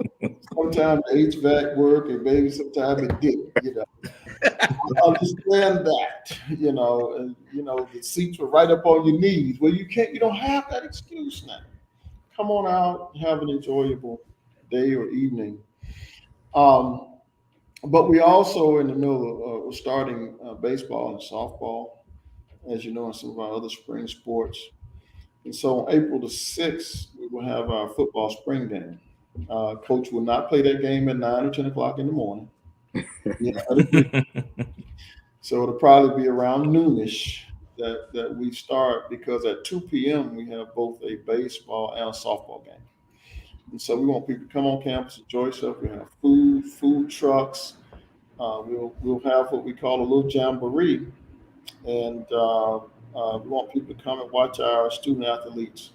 sometimes the HVAC work, and maybe sometimes it didn't, I understand that, and the seats were right up on your knees. Well, you don't have that excuse now. Come on out, have an enjoyable day or evening. But we also in the middle of starting baseball and softball, as you know, and some of our other spring sports. And so on April the 6th, we will have our football spring game. Coach will not play that game at 9 or 10 o'clock in the morning. So it'll probably be around noonish that we start, because at 2 p.m. we have both a baseball and a softball game. And so we want people to come on campus, enjoy yourself. We have food trucks. We'll have what we call a little jamboree. And we want people to come and watch our student athletes,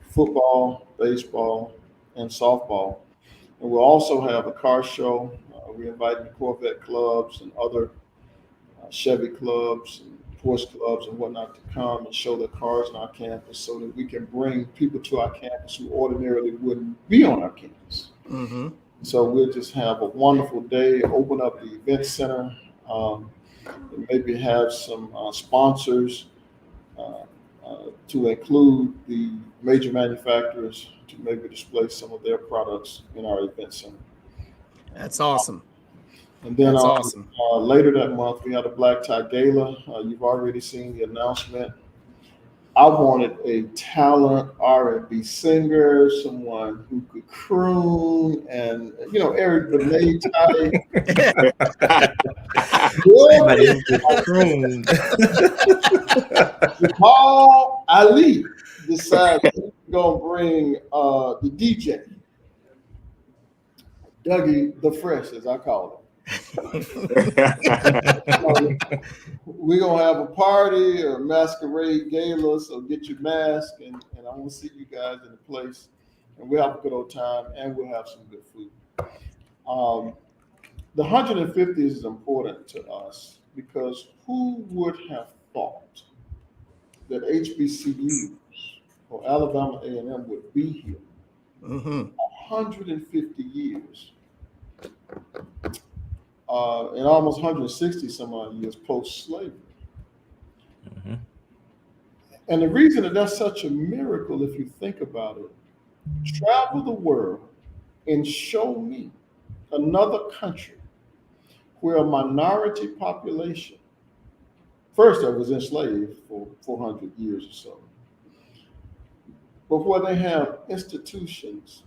football, baseball, and softball. And we'll also have a car show. We're inviting the Corvette clubs and other Chevy clubs and Porsche clubs and whatnot to come and show their cars on our campus, so that we can bring people to our campus who ordinarily wouldn't be on our campus. Mm-hmm. So we'll just have a wonderful day, open up the event center, and maybe have some sponsors to include the major manufacturers to maybe display some of their products in our event center. That's awesome. And then that's awesome. Later that month, we had a Black Tie Gala. You've already seen the announcement. I wanted a talent R&B singer, someone who could croon, and Eric Benet type. Somebody who could croon. Jamal Ali decided he's gonna bring the DJ, Dougie the Fresh, as I call him. We're gonna have a party, a masquerade gala, so get your mask, and I want to see you guys in the place, and we'll have a good old time, and we'll have some good food. The 150th is important to us, because who would have thought that HBCUs or Alabama A&M would be here 150 years, and almost 160 some odd years post-slavery. Mm-hmm. And the reason that that's such a miracle, if you think about it, travel the world and show me another country where a minority population first that was enslaved for 400 years or so. But where they have institutions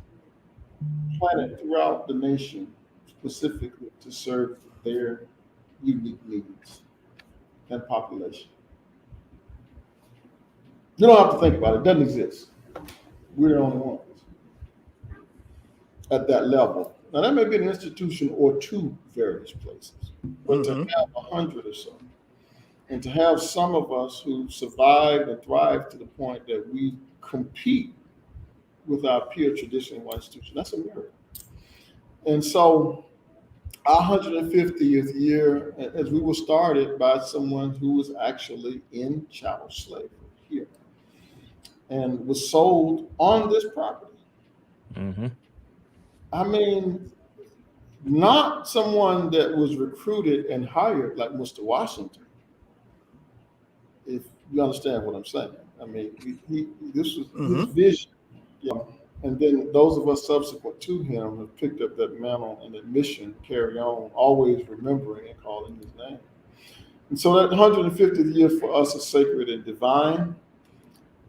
planted throughout the nation specifically to serve their unique needs and population. You don't have to think about it. It doesn't exist. We're the only ones at that level. Now, that may be an institution or two various places, but to have 100 or so, and to have some of us who survived and thrived to the point that we compete with our peer traditional white institution, that's a miracle. And so our 150th year, as we were started by someone who was actually in chattel slavery here and was sold on this property. I mean, not someone that was recruited and hired like Mr. Washington, if you understand what I'm saying. I mean, this was his vision. Yeah. And then those of us subsequent to him have picked up that mantle and that mission, carry on, always remembering and calling his name. And so that 150th year for us is sacred and divine.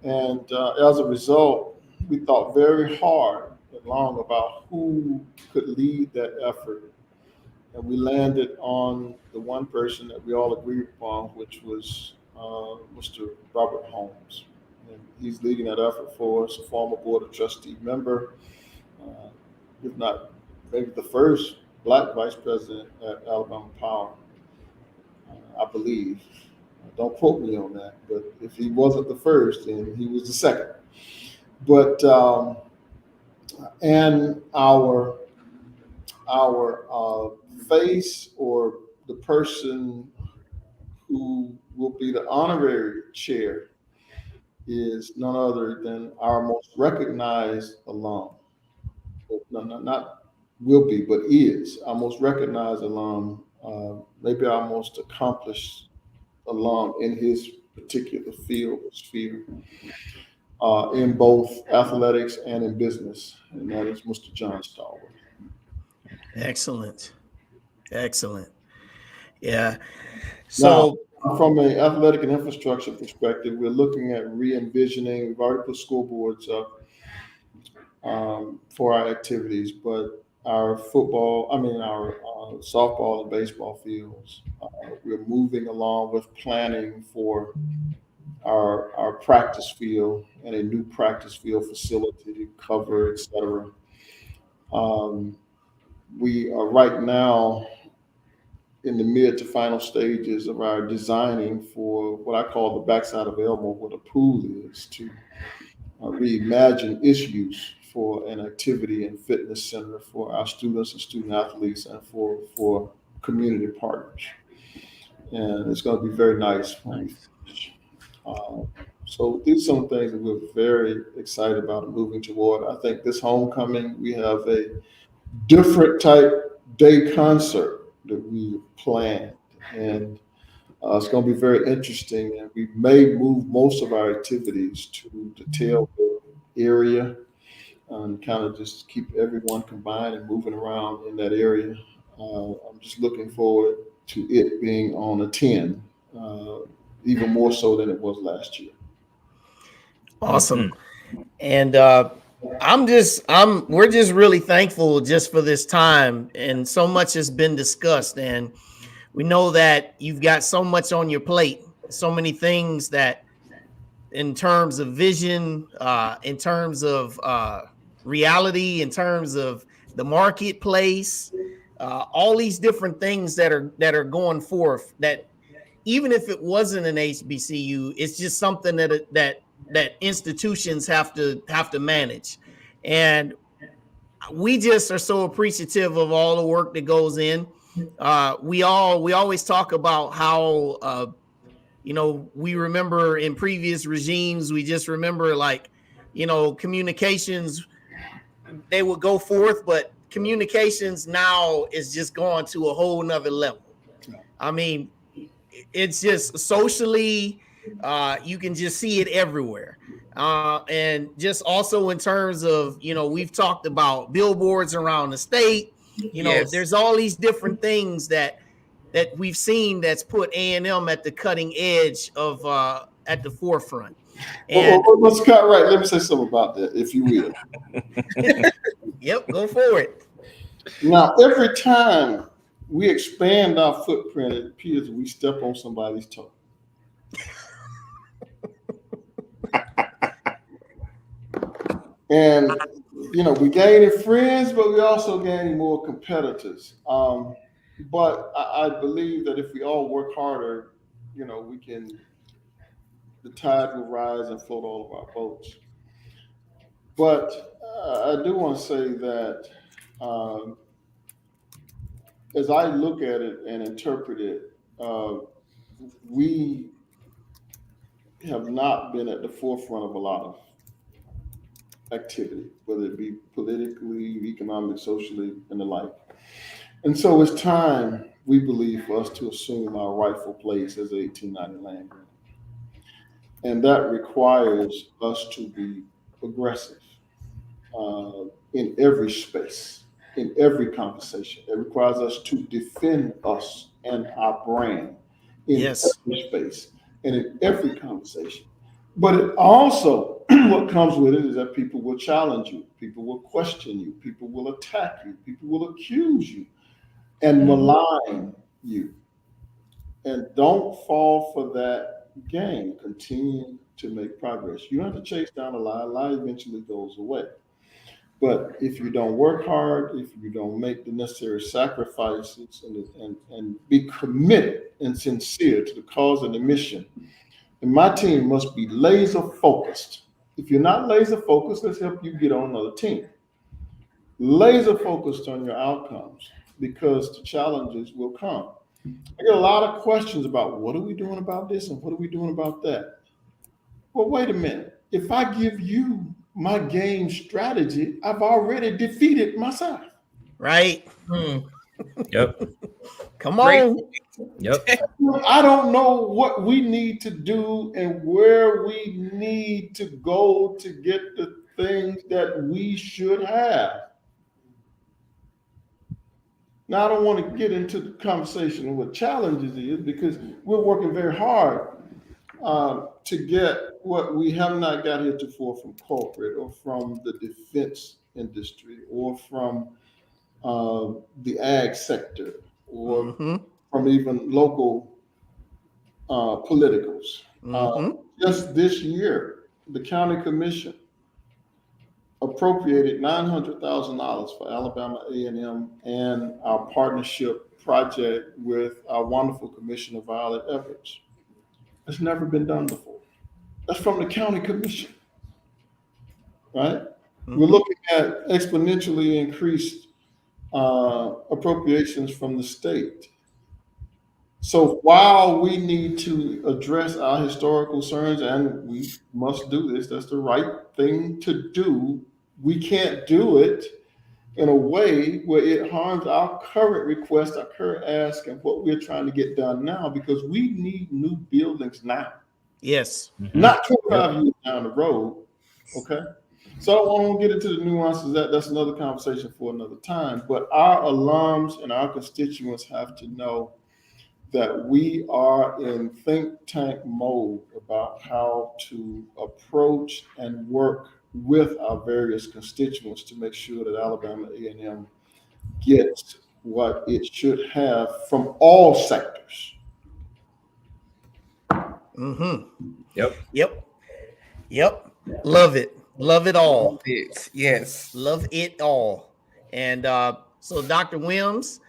And as a result, we thought very hard and long about who could lead that effort. And we landed on the one person that we all agreed upon, which was Mr. Robert Holmes. And he's leading that effort for us, a former Board of Trustee member, if not maybe the first Black vice president at Alabama Power, I believe. Don't quote me on that, but if he wasn't the first, then he was the second. But and our face, or the person who will be the honorary chair, is none other than our most recognized alum. Not will be, but is our most recognized alum, maybe our most accomplished alum in his particular field or sphere, in both athletics and in business, and that is Mr. John Stallworth. Excellent. Yeah. So now, from an athletic and infrastructure perspective, we're looking at re-envisioning. We've already put scoreboards up for our activities, but our softball and baseball fields, we're moving along with planning for our practice field and a new practice field facility, cover, et cetera. We are right now in the mid to final stages of our designing for what I call the backside of Elmo, where the pool is, to reimagine its use for an activity and fitness center for our students and student athletes and for community partners. And it's going to be very nice when we finish. So these are some things that we're very excited about and moving toward. I think this homecoming, we have a different type day concert that we planned, and it's going to be very interesting. And we may move most of our activities to the tailgate area and kind of just keep everyone combined and moving around in that area. I'm just looking forward to it being on a 10, even more so than it was last year. Awesome. And we're just really thankful just for this time, and so much has been discussed, and we know that you've got so much on your plate, so many things that in terms of vision, in terms of reality, in terms of the marketplace, all these different things that are going forth, that even if it wasn't an HBCU, it's just something that institutions have to manage. And we just are so appreciative of all the work that goes in. We always talk about how we remember in previous regimes, we just remember communications, they would go forth, but communications now is just going to a whole nother level. I mean, it's just socially, you can just see it everywhere. And just also in terms of, we've talked about billboards around the state, Yes. There's all these different things that that we've seen that's put A&M at the cutting edge of at the forefront. And well, Scott, right? Let me say something about that, if you will. Yep, go for it. Now, every time we expand our footprint, it appears we step on somebody's toe. And we gaining friends, but we also gaining more competitors. But I believe that if we all work harder, we can. The tide will rise and float all of our boats. But I do want to say that as I look at it and interpret it, we have not been at the forefront of a lot of activity, whether it be politically, economically, socially, and the like. And so it's time, we believe, for us to assume our rightful place as a 1890 land grant. And that requires us to be aggressive in every space, in every conversation. It requires us to defend us and our brand in every space and in every conversation. But it also, what comes with it is that people will challenge you, people will question you, people will attack you, people will accuse you and malign you. And don't fall for that game. Continue to make progress. You don't have to chase down a lie. A lie eventually goes away. But if you don't work hard, if you don't make the necessary sacrifices and be committed and sincere to the cause and the mission, and my team must be laser focused. If you're not laser focused, let's help you get on another team. Laser focused on your outcomes, because the challenges will come. I get a lot of questions about what are we doing about this and what are we doing about that? Well, wait a minute. If I give you my game strategy, I've already defeated myself. Right. Yep. Come on. Yep. I don't know what we need to do and where we need to go to get the things that we should have. Now, I don't want to get into the conversation of what challenges is, because we're working very hard to get what we have not got heretofore from corporate or from the defense industry or from the ag sector or from even local politicals. Just this year, the county commission appropriated $900,000 for Alabama A&M and our partnership project with our wonderful Commissioner Violet Everett. It's never been done before. That's from the county commission, right? We're looking at exponentially increased appropriations from the state. So while we need to address our historical concerns, and we must do this, that's the right thing to do, we can't do it in a way where it harms our current request, our current ask, and what we're trying to get done now, because we need new buildings now. Yes. Not 25 years down the road. Okay. So I don't want to get into the nuances. That's another conversation for another time. But our alums and our constituents have to know that we are in think tank mode about how to approach and work with our various constituents to make sure that Alabama A&M gets what it should have from all sectors. Yep. Love it. Love it all. Love it. Yes. Love it all. And so Dr. Wims,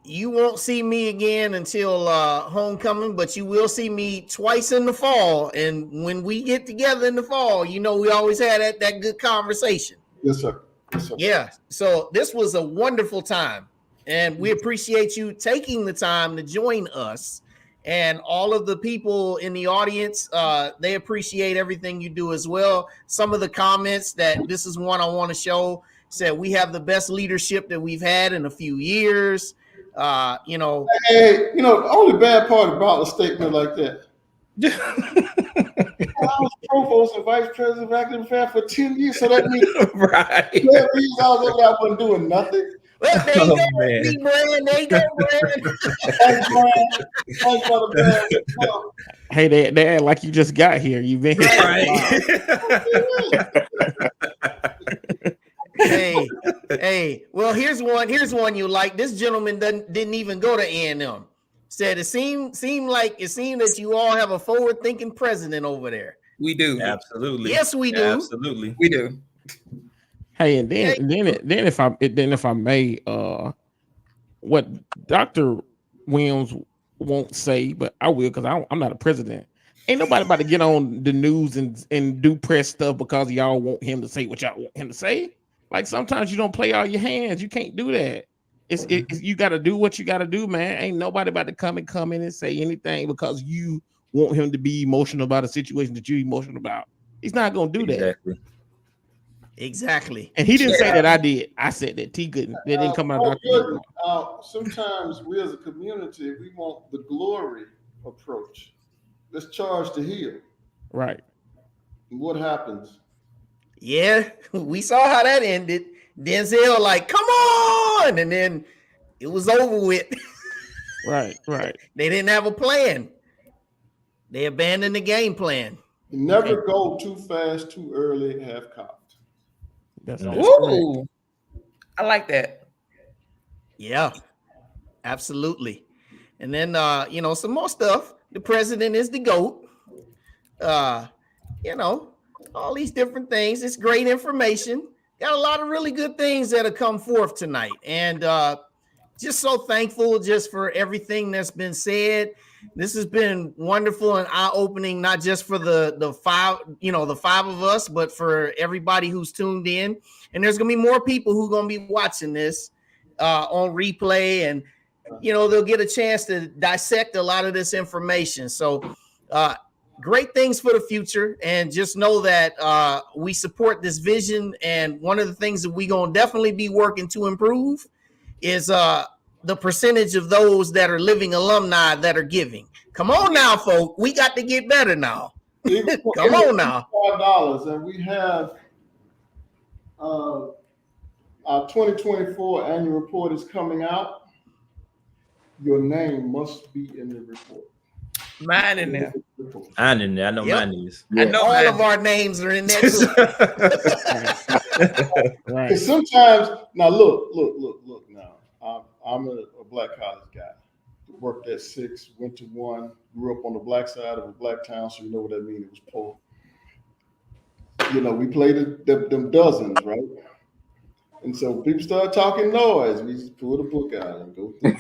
you won't see me again until homecoming, but you will see me twice in the fall. And when we get together in the fall, we always had that good conversation. Yes, sir. Yes, sir. Yeah. So this was a wonderful time. And we appreciate you taking the time to join us. And all of the people in the audience, they appreciate everything you do as well. Some of the comments that this is one I want to show said we have the best leadership that we've had in a few years. Hey, the only bad part about a statement like that. I was provost and vice president of academic affairs for 10 years, so that means right. 12 years I wasn't doing nothing. Well, there you Oh, go, man. B Brand. There you go, Brand. Thanks, Brad. Thanks, Brother Brad. Hey, they act like you just got here. You've been here. Hey. Well, here's one you like. This gentleman didn't even go to A&M. Said it seemed that you all have a forward-thinking president over there. We do. Absolutely. Yes, we do. Absolutely. We do. Hey, and then if I may, what Dr. Wims won't say, but I will because I'm not a president. Ain't nobody about to get on the news and do press stuff because y'all want him to say what y'all want him to say. Like sometimes you don't play all your hands. You can't do that. It's you got to do what you got to do, man. Ain't nobody about to come in and say anything because you want him to be emotional about a situation that you're emotional about. He's not gonna do that. Exactly. And he didn't say that I did. I said that T couldn't. That didn't come out. Sometimes we as a community, we want the glory approach. Let's charge the hill. Right. And what happens? Yeah, we saw how that ended. Denzel like, come on, and then it was over with. Right. They didn't have a plan. They abandoned the game plan. You never go too fast, too early, half cocked. That's Ooh, I like that. Yeah, absolutely. And then some more stuff. The president is the GOAT. All these different things. It's great information. Got a lot of really good things that have come forth tonight. And just so thankful just for everything that's been said. This has been wonderful and eye-opening, not just for the five of us, but for everybody who's tuned in. And there's gonna be more people who are gonna be watching this on replay, and they'll get a chance to dissect a lot of this information. So great things for the future, and just know that we support this vision. And one of the things that we're gonna definitely be working to improve is the percentage of those that are living alumni that are giving. Come on now, folk. We got to get better now. Come on now. $5, and we have our 2024 annual report is coming out. Your name must be in the report. Mine in there. I'm in there. I know mine is. I know all of our names are in there too. Right. Sometimes, now look now. I'm a black college guy. Worked at 6, went to 1, grew up on the black side of a black town, so you know what that means. It was poor. We played them dozens, right? And so people start talking noise. We just pull the book out and go through.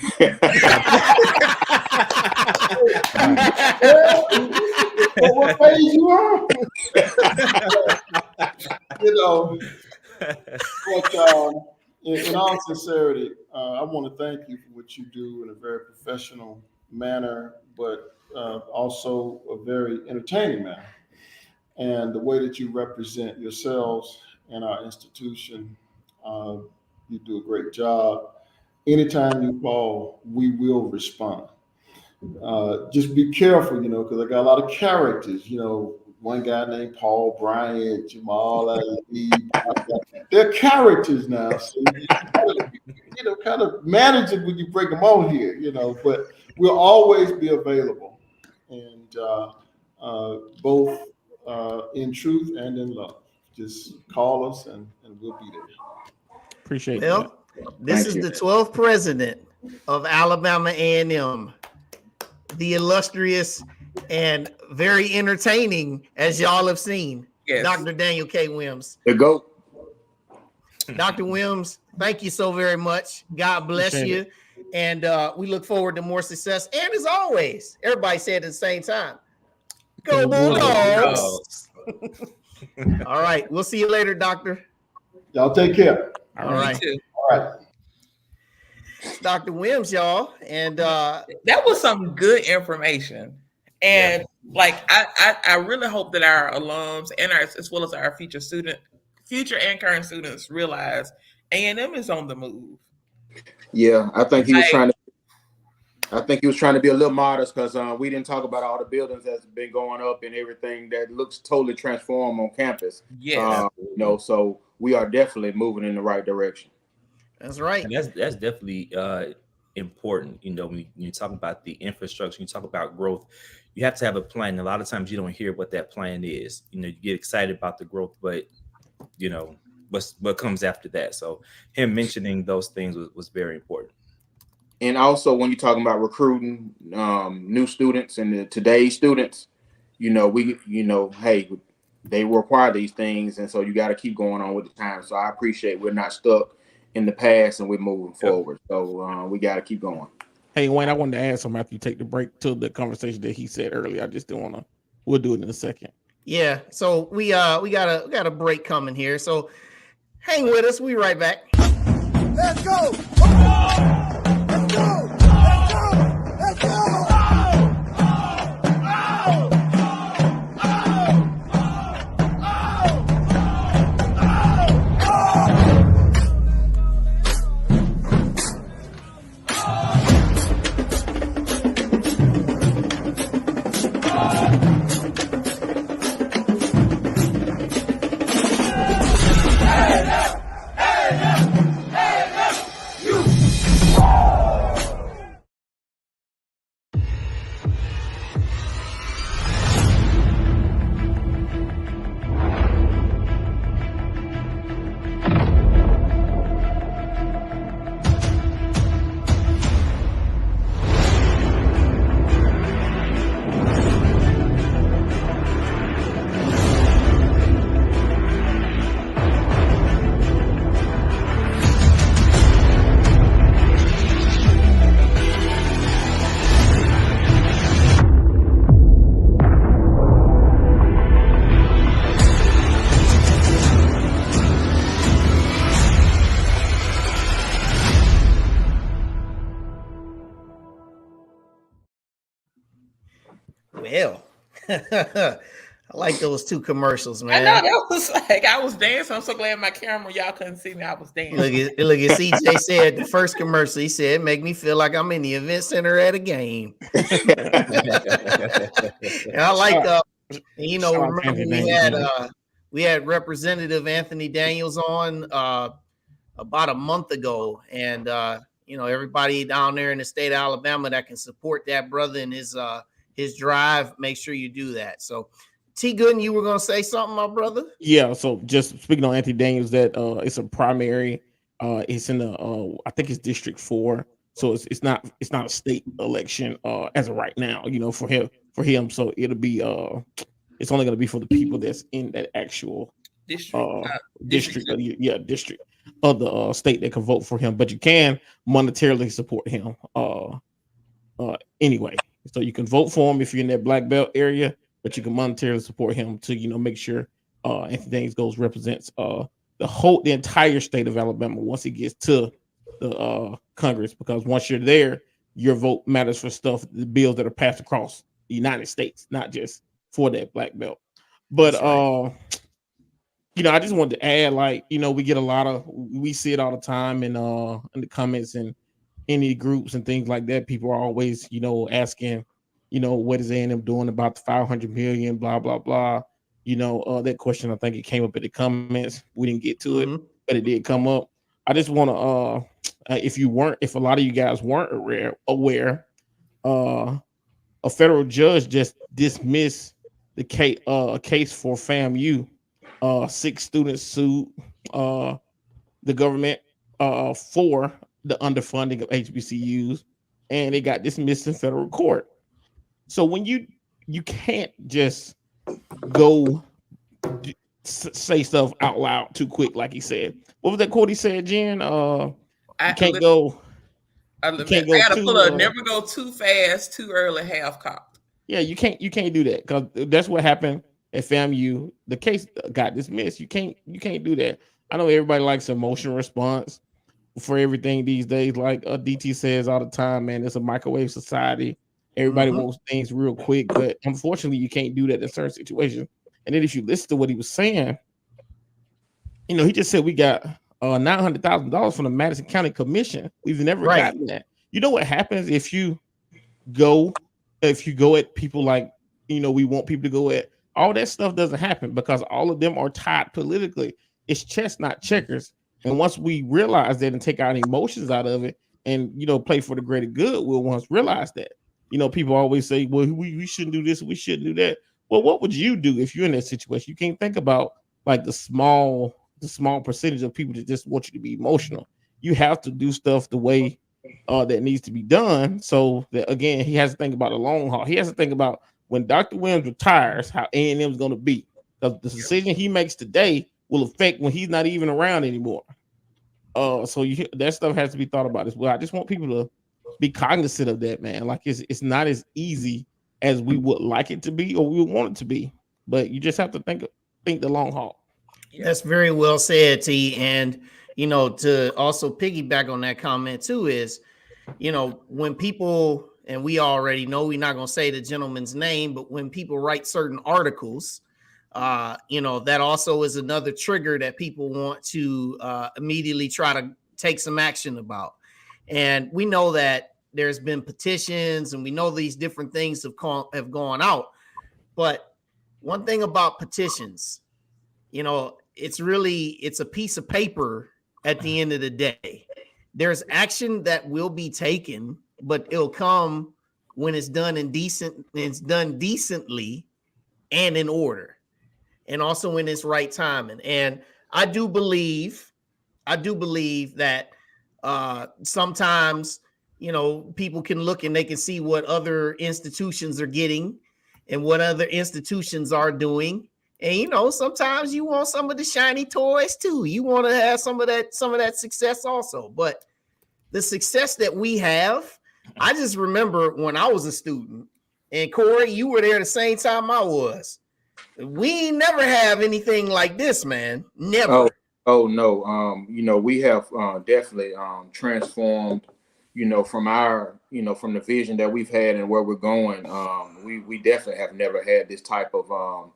What page you on? But in all sincerity, I want to thank you for what you do in a very professional manner, but also a very entertaining manner. And the way that you represent yourselves and our institution, you do a great job. Anytime you call, we will respond. Just be careful, because I got a lot of characters, one guy named Paul Bryant, Jamal Ali. They're characters now. So you kind of manage it when you bring them on here, but we'll always be available. And both in truth and in love. Just call us and we'll be there. Appreciate that. This is the 12th president of Alabama A&M, the illustrious and very entertaining, as y'all have seen, Dr. Daniel K. Wims. The GOAT. Dr. Wims, thank you so very much. God bless you. And we look forward to more success. And as always, everybody said at the same time, go Bulldogs. All right. We'll see you later, Doctor. Y'all take care. All right. All right. Dr. Wims, y'all. And that was some good information. And I really hope that our alums and as well as our future and current students realize A&M is on the move. Yeah, I think he was trying to be a little modest because we didn't talk about all the buildings that's been going up and everything that looks totally transformed on campus. Yeah, so we are definitely moving in the right direction. That's right. And that's definitely important. You know, when you talk about the infrastructure, you talk about growth, you have to have a plan. A lot of times you don't hear what that plan is. You know, you get excited about the growth, but you know what comes after that. So him mentioning those things was very important. And also, when you're talking about recruiting new students and today's students, hey, they require these things, and so you got to keep going on with the time. So I appreciate we're not stuck in the past and we're moving forward. So we got to keep going. Hey Wayne, I wanted to add something after you take the break to the conversation that he said earlier. I just don't want to. We'll do it in a second. Yeah. So we got a break coming here. So hang with us. We right back. Let's go. Let's go. Let's go. Let's go. Well, I like those two commercials, man. I know that was like I was dancing. I'm so glad my camera, y'all couldn't see me. I was dancing. Look at CJ said the first commercial. He said, "Make me feel like I'm in the event center at a game." And I like remember we had Representative Anthony Daniels on about a month ago, and everybody down there in the state of Alabama that can support that brother in his drive, make sure you do that. So, T. Gooden, you were going to say something, my brother? Yeah. So, just speaking on Anthony Daniels, that it's a primary. It's in the I think it's District 4. So it's not a state election as of right now. For him. So it'll be it's only going to be for the people that's in that actual district of the state that can vote for him. But you can monetarily support him anyway. So you can vote for him if you're in that black belt area, but you can monetarily support him to make sure Anthony Daniels represents the entire state of Alabama once he gets to the Congress, because once you're there, your vote matters for the bills that are passed across the United States, not just for that black belt. But I just wanted to add, we get we see it all the time in the comments and any groups and things like that. People are always asking what is A&M doing about the $500 million, blah blah blah. That question, I think it came up in the comments. We didn't get to it, but it did come up. I just want to if a lot of you guys weren't aware, a federal judge just dismissed the case for FAMU. 6 students sued the government for the underfunding of HBCUs, and it got dismissed in federal court. So when you can't just go say stuff out loud too quick, like he said. What was that quote he said, Jen? You can't go. I gotta pull up. Never go too fast, too early, half cocked. Yeah, you can't do that, because that's what happened at FAMU. The case got dismissed. You can't do that. I know everybody likes emotional response for everything these days. Like DT says all the time, man, it's a microwave society. Everybody wants things real quick, but unfortunately, you can't do that in certain situations. And then if you listen to what he was saying, he just said we got $900,000 from the Madison County Commission. We've never gotten that. You know what happens if you go at people like we want people to go at? All that stuff doesn't happen because all of them are tied politically. It's chess, not checkers. And once we realize that and take our emotions out of it and, play for the greater good, we'll once realize that. People always say, well, we shouldn't do this, we shouldn't do that. Well, what would you do if you're in that situation? You can't think about like the small percentage of people that just want you to be emotional. You have to do stuff the way that needs to be done. So that, again, he has to think about the long haul. He has to think about when Dr. Wims retires, how A&M is going to be. The decision he makes today will affect when he's not even around anymore. So that stuff has to be thought about as well. I just want people to be cognizant of that, man. Like it's not as easy as we would like it to be or we would want it to be, but you just have to think the long haul. That's very well said, T. And to also piggyback on that comment too is, when people, and we already know, we're not going to say the gentleman's name, but when people write certain articles, that also is another trigger that people want to immediately try to take some action about. And we know that there's been petitions and we know these different things have gone out. But one thing about petitions, it's a piece of paper at the end of the day. There's action that will be taken, but it'll come when it's done decently and in order, and also in its right timing. And I do believe that sometimes, people can look and they can see what other institutions are getting and what other institutions are doing. And, sometimes you want some of the shiny toys too. You want to have some of that success also. But the success that we have, I just remember when I was a student, and Corey, you were there the same time I was. We never have anything like this, man. Never. Oh no. We have definitely transformed, from from the vision that we've had and where we're going. We definitely have never had this type of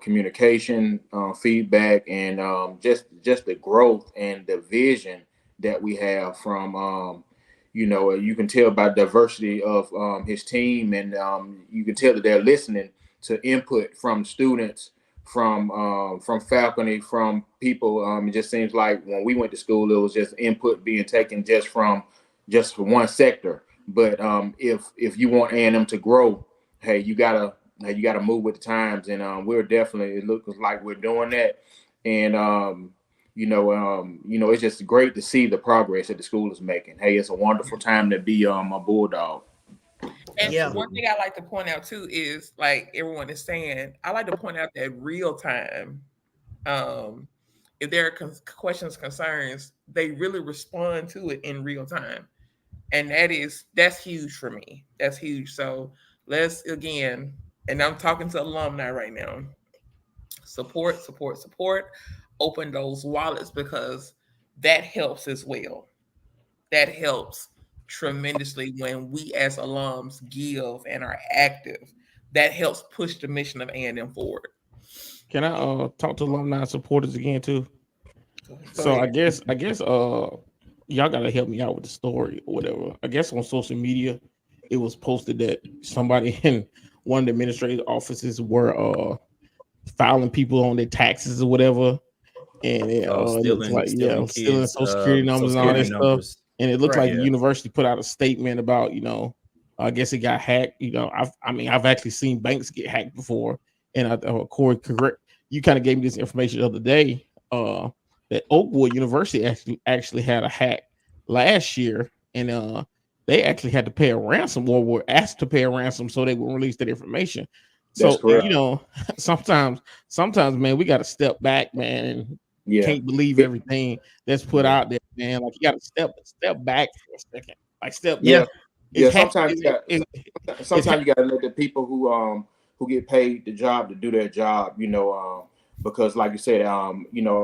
communication, feedback, and just the growth and the vision that we have from you can tell by diversity of his team, and you can tell that they're listening to input from students, from faculty, from people. It just seems like when we went to school, it was just input being taken just from one sector. But if you want A&M to grow, hey, you gotta move with the times, and we're definitely, it looks like we're doing that. And it's just great to see the progress that the school is making. Hey, it's a wonderful time to be a Bulldog. And one thing I like to point out too is, like everyone is saying, I like to point out that real time, if there are questions, concerns, they really respond to it in real time. And that's huge for me. That's huge. So let's, again, and I'm talking to alumni right now, support. Open those wallets, because that helps as well. That helps tremendously when we as alums give and are active. That helps push the mission of A&M forward. Can I talk to alumni supporters again too? So I guess y'all gotta help me out with the story or whatever. I guess on social media it was posted that somebody in one of the administrative offices were filing people on their taxes or whatever. And it stealing Social Security numbers and all that stuff. And it looked like the university put out a statement about, I guess it got hacked. I've actually seen banks get hacked before. And Corey, correct, you kind of gave me this information the other day that Oakwood University actually had a hack last year, and they actually had to pay a ransom, or were asked to pay a ransom so they would release that information. So sometimes, man, we got to step back, man, and can't believe everything that's put out there, man. Like, you got to step back for a second, like step. Sometimes you got to let the people who get paid the job to do their job, because like you said,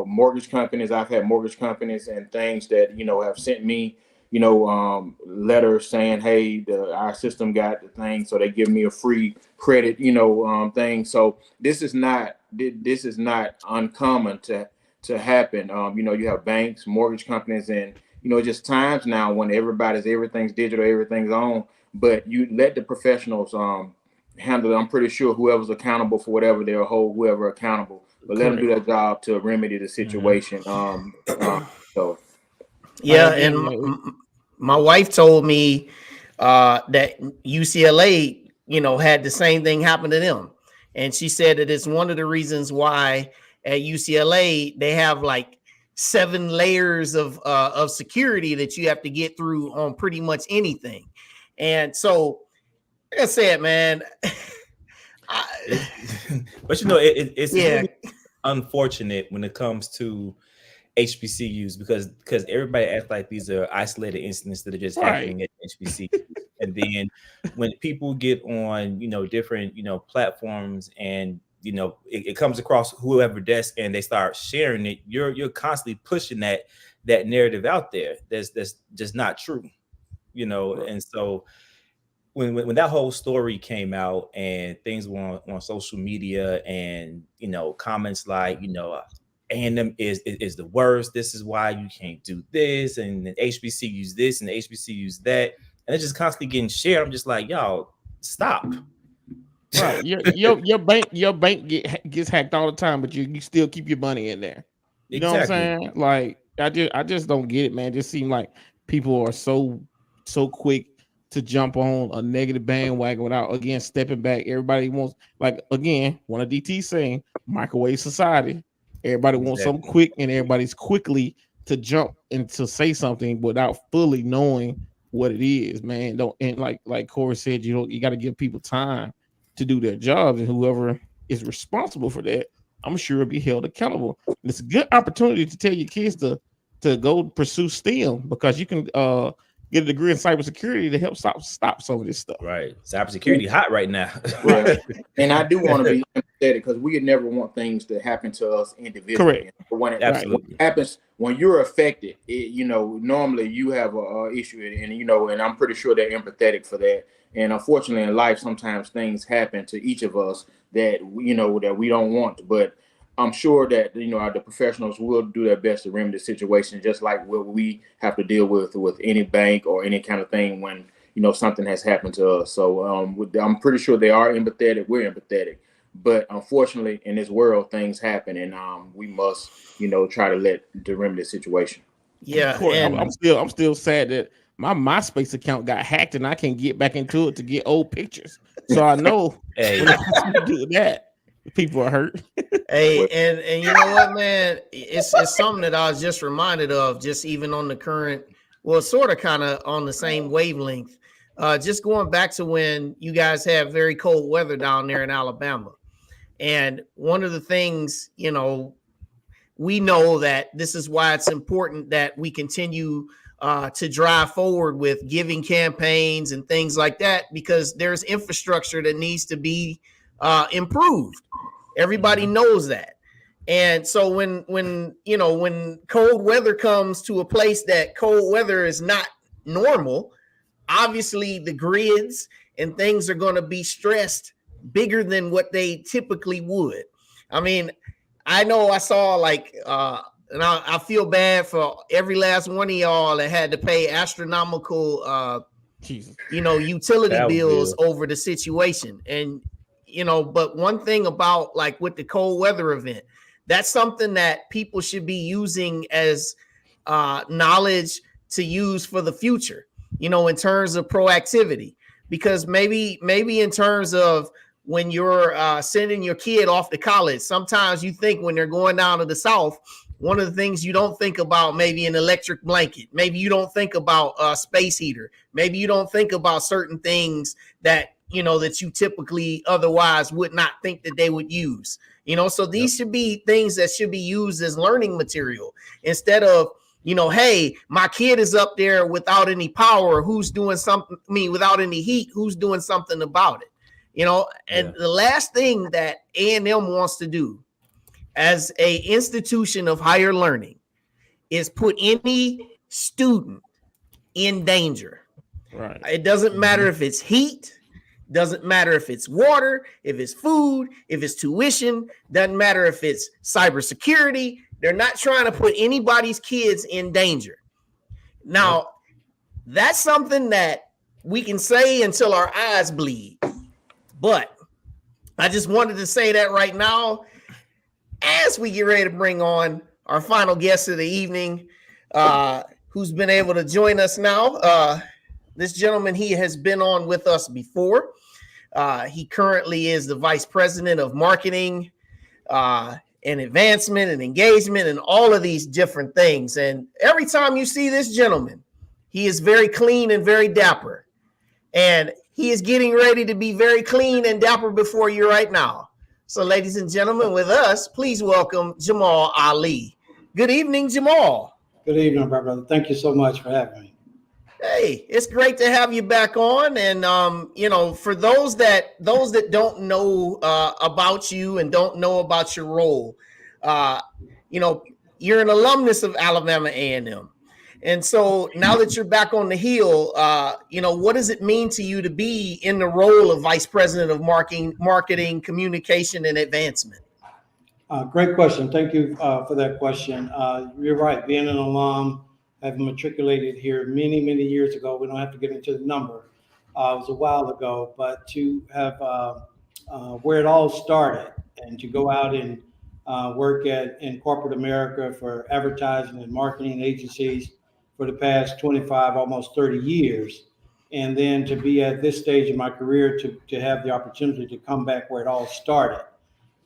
mortgage companies, I've had mortgage companies and things that have sent me letters saying, hey, our system got the thing, so they give me a free credit, thing. So this is not uncommon to happen. You have banks, mortgage companies, and just times now when everything's digital, everything's on, but you let the professionals handle it. I'm pretty sure whoever's accountable for whatever, they'll hold whoever accountable, but let them do their job to remedy the situation. Yeah, Like, and again, my wife told me that UCLA, had the same thing happen to them, and she said that it's one of the reasons why at UCLA they have like 7 layers of security that you have to get through on pretty much anything. And so, like I said, man, But it's yeah, really unfortunate when it comes to HBCUs because everybody acts like these are isolated incidents that are just right. happening at HBCUs. And then when people get on, different, platforms and it comes across whoever desk and they start sharing it, you're constantly pushing that narrative out there. That's just not true, and so when that whole story came out and things were on social media and comments like A&M is the worst, this is why you can't do this, and the HBCUs this and the HBCUs that, and it's just constantly getting shared. I'm just like, y'all stop. Right. Your bank gets hacked all the time, but you still keep your money in there. You know what I'm Exactly. saying? Like I just don't get it, man. It just seems like people are so quick to jump on a negative bandwagon without again stepping back. Everybody wants, like, again, one of DT saying microwave society. Everybody wants something Exactly. quick, and everybody's quickly to jump and to say something without fully knowing what it is, man. Don't, and like Corey said, you got to give people time to do their jobs, and whoever is responsible for that, I'm sure will be held accountable. And it's a good opportunity to tell your kids to go pursue STEM, because you can get a degree in cybersecurity to help stop some of this stuff. Right. Cybersecurity hot right now. Right. And I do want to be empathetic because we never want things to happen to us individually. Correct. But when it Absolutely. happens, when you're affected, normally you have a issue, and I'm pretty sure they're empathetic for that. And unfortunately, in life, sometimes things happen to each of us that that we don't want. But I'm sure that the professionals will do their best to remedy the situation, just like what we have to deal with any bank or any kind of thing when something has happened to us. So I'm pretty sure they are empathetic. We're empathetic, but unfortunately, in this world, things happen, and we must try to remedy the situation. yeah, Corey, and I'm still sad that my MySpace account got hacked and I can't get back into it to get old pictures. So I know Hey. when it comes to doing that, people are hurt. Hey, and you know what, man? It's something that I was just reminded of, just even on the current, well, sort of kind of on the same wavelength. Just going back to when you guys have very cold weather down there in Alabama. And one of the things, we know that this is why it's important that we continue to drive forward with giving campaigns and things like that, because there's infrastructure that needs to be improved. Everybody knows that. And so when cold weather comes to a place that cold weather is not normal, obviously the grids and things are going to be stressed bigger than what they typically would. I mean, I know I saw and I feel bad for every last one of y'all that had to pay astronomical, Jesus. utility Power bills bill. over the situation. And, but one thing about like with the cold weather event, that's something that people should be using as knowledge to use for the future, in terms of proactivity, because maybe in terms of when you're sending your kid off to college, sometimes you think when they're going down to the South, one of the things you don't think about, maybe an electric blanket, maybe you don't think about a space heater, maybe you don't think about certain things that that you typically otherwise would not think that they would use. So these should be things that should be used as learning material instead of hey, my kid is up there without any power, who's doing something, without any heat, who's doing something about it. And the last thing that A&M wants to do as a institution of higher learning is put any student in danger. Right. It doesn't matter if it's heat, doesn't matter if it's water, if it's food, if it's tuition, doesn't matter if it's cybersecurity. They're not trying to put anybody's kids in danger. Now, that's something that we can say until our eyes bleed. But I just wanted to say that right now as we get ready to bring on our final guest of the evening, who's been able to join us now. This gentleman, he has been on with us before. He currently is the vice president of marketing and advancement and engagement and all of these different things. And every time you see this gentleman, he is very clean and very dapper. And he is getting ready to be very clean and dapper before you right now. So, ladies and gentlemen, with us, please welcome Jamal Ali. Good evening, Jamal. Good evening, my brother. Thank you so much for having me. Hey, it's great to have you back on. And for those that don't know about you and don't know about your role, you're an alumnus of Alabama A&M. And so now that you're back on the Hill, what does it mean to you to be in the role of vice president of marketing, communication, and advancement? Great question. Thank you for that question. You're right. Being an alum, I've matriculated here many, many years ago. We don't have to get into the number. It was a while ago, but to have where it all started and to go out and work in corporate America for advertising and marketing agencies for the past 25, almost 30 years. And then to be at this stage in my career to have the opportunity to come back where it all started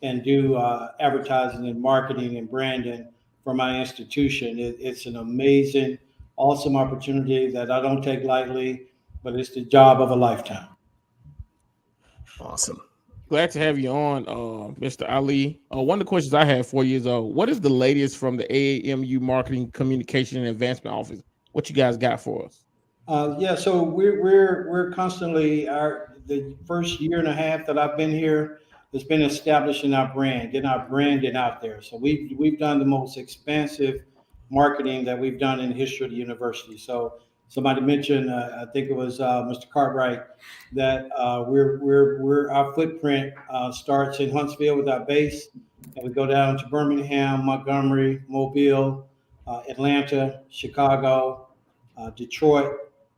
and do advertising and marketing and branding for my institution. It's an amazing, awesome opportunity that I don't take lightly, but it's the job of a lifetime. Awesome. Glad to have you on, Mr. Ali. One of the questions I have for you is, what is the latest from the AAMU Marketing, Communication, and Advancement Office? What you guys got for us? So we're constantly the first year and a half that I've been here has been establishing our brand, getting our branding out there. So we've done the most expansive marketing that we've done in the history of the university. So somebody mentioned, I think it was Mr. Cartwright, that we're our footprint starts in Huntsville with our base, and we go down to Birmingham, Montgomery, Mobile, Atlanta, Chicago, Detroit,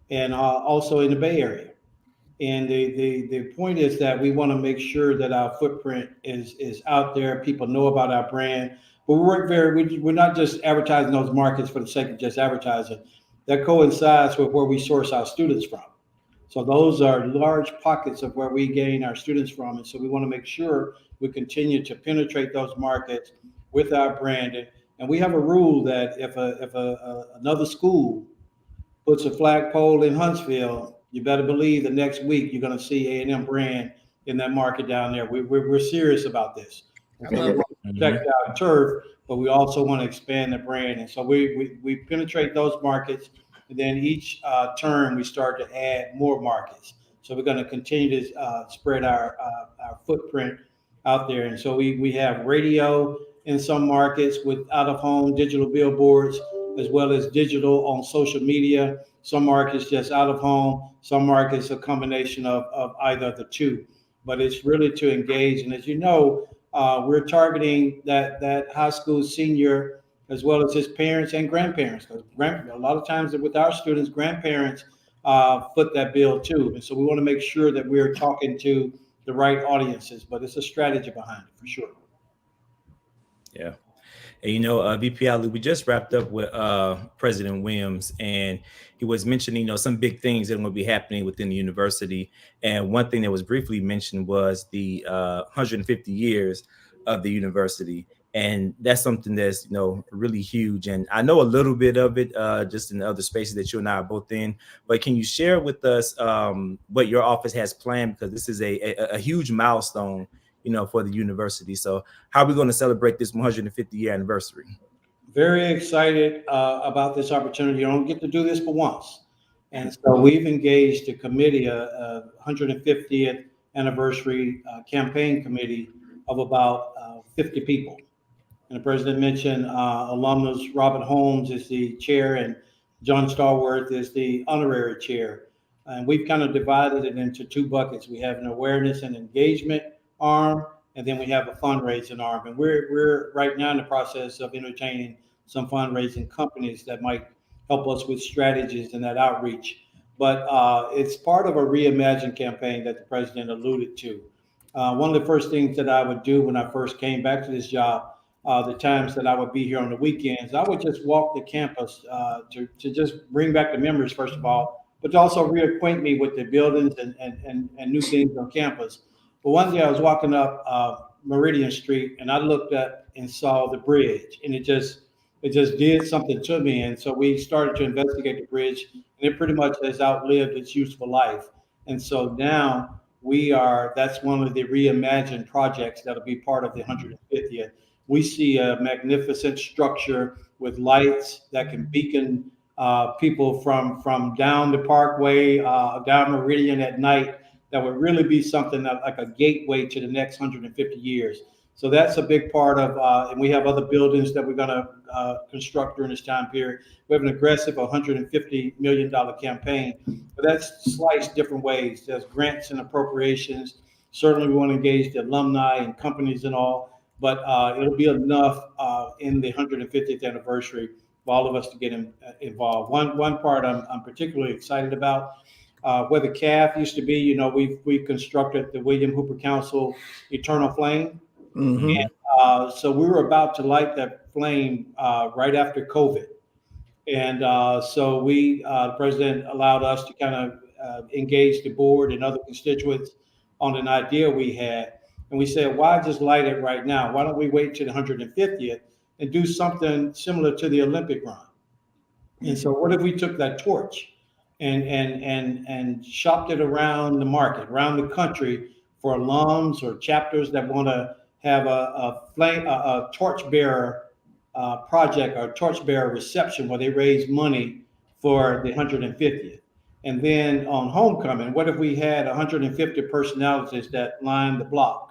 and also in the Bay Area. And the point is that we want to make sure that our footprint is out there. People know about our brand, but we're not just advertising those markets for the sake of just advertising. That coincides with where we source our students from. So those are large pockets of where we gain our students from. And so we want to make sure we continue to penetrate those markets with our branding. And we have a rule that if another school puts a flagpole in Huntsville, you better believe the next week you're going to see A&M brand in that market down there. We're serious about this. We want to protect our turf, but we also want to expand the brand. And so we penetrate those markets, and then each term we start to add more markets. So we're going to continue to spread our footprint out there. And so we have radio in some markets with out-of-home digital billboards, as well as digital on social media. Some markets just out of home, some markets a combination of either of the two. But it's really to engage. And as you know, we're targeting that high school senior as well as his parents and grandparents. Because a lot of times with our students, grandparents foot that bill too. And so we want to make sure that we're talking to the right audiences, but it's a strategy behind it for sure. Yeah. And, VP Ali, we just wrapped up with President Wims, and he was mentioning, some big things that are going to be happening within the university. And one thing that was briefly mentioned was the 150 years of the university. And that's something that's, really huge. And I know a little bit of it just in the other spaces that you and I are both in. But can you share with us what your office has planned? Because this is a huge milestone, for the university. So how are we going to celebrate this 150-year anniversary? Very excited about this opportunity. You don't get to do this but once. And so we've engaged a committee, a 150th anniversary campaign committee of about 50 people. And the president mentioned alumnus Robert Holmes is the chair and John Starworth is the honorary chair. And we've kind of divided it into two buckets. We have an awareness and engagement arm, and then we have a fundraising arm. And we're right now in the process of entertaining some fundraising companies that might help us with strategies and that outreach. But it's part of a Reimagine campaign that the president alluded to. One of the first things that I would do when I first came back to this job, the times that I would be here on the weekends. I would just walk the campus to just bring back the memories, first of all, but to also reacquaint me with the buildings and new things on campus. But one day I was walking up Meridian Street, and I looked up and saw the bridge, and it just did something to me. And so we started to investigate the bridge, and it pretty much has outlived its useful life. And so now that's one of the reimagined projects that'll be part of the 150th. We see a magnificent structure with lights that can beacon people from down the Parkway, down Meridian at night. That would really be something like a gateway to the next 150 years. So that's a big part of, and we have other buildings that we're going to construct during this time period. We have an aggressive $150 million campaign, but that's sliced different ways. There's grants and appropriations. Certainly, we want to engage the alumni and companies and all, but it'll be enough in the 150th anniversary for all of us to get involved. One part I'm particularly excited about. Where the calf used to be, we've constructed the William Hooper Council Eternal Flame. Mhm. And so we were about to light that flame right after COVID. And so the president allowed us to kind of engage the board and other constituents on an idea we had. And we said, why just light it right now? Why don't we wait till the 150th and do something similar to the Olympic run? And so what if we took that torch and shopped it around the market, around the country for alums or chapters that want to have a torchbearer project or torchbearer reception where they raise money for the 150th. And then on homecoming, what if we had 150 personalities that line the block,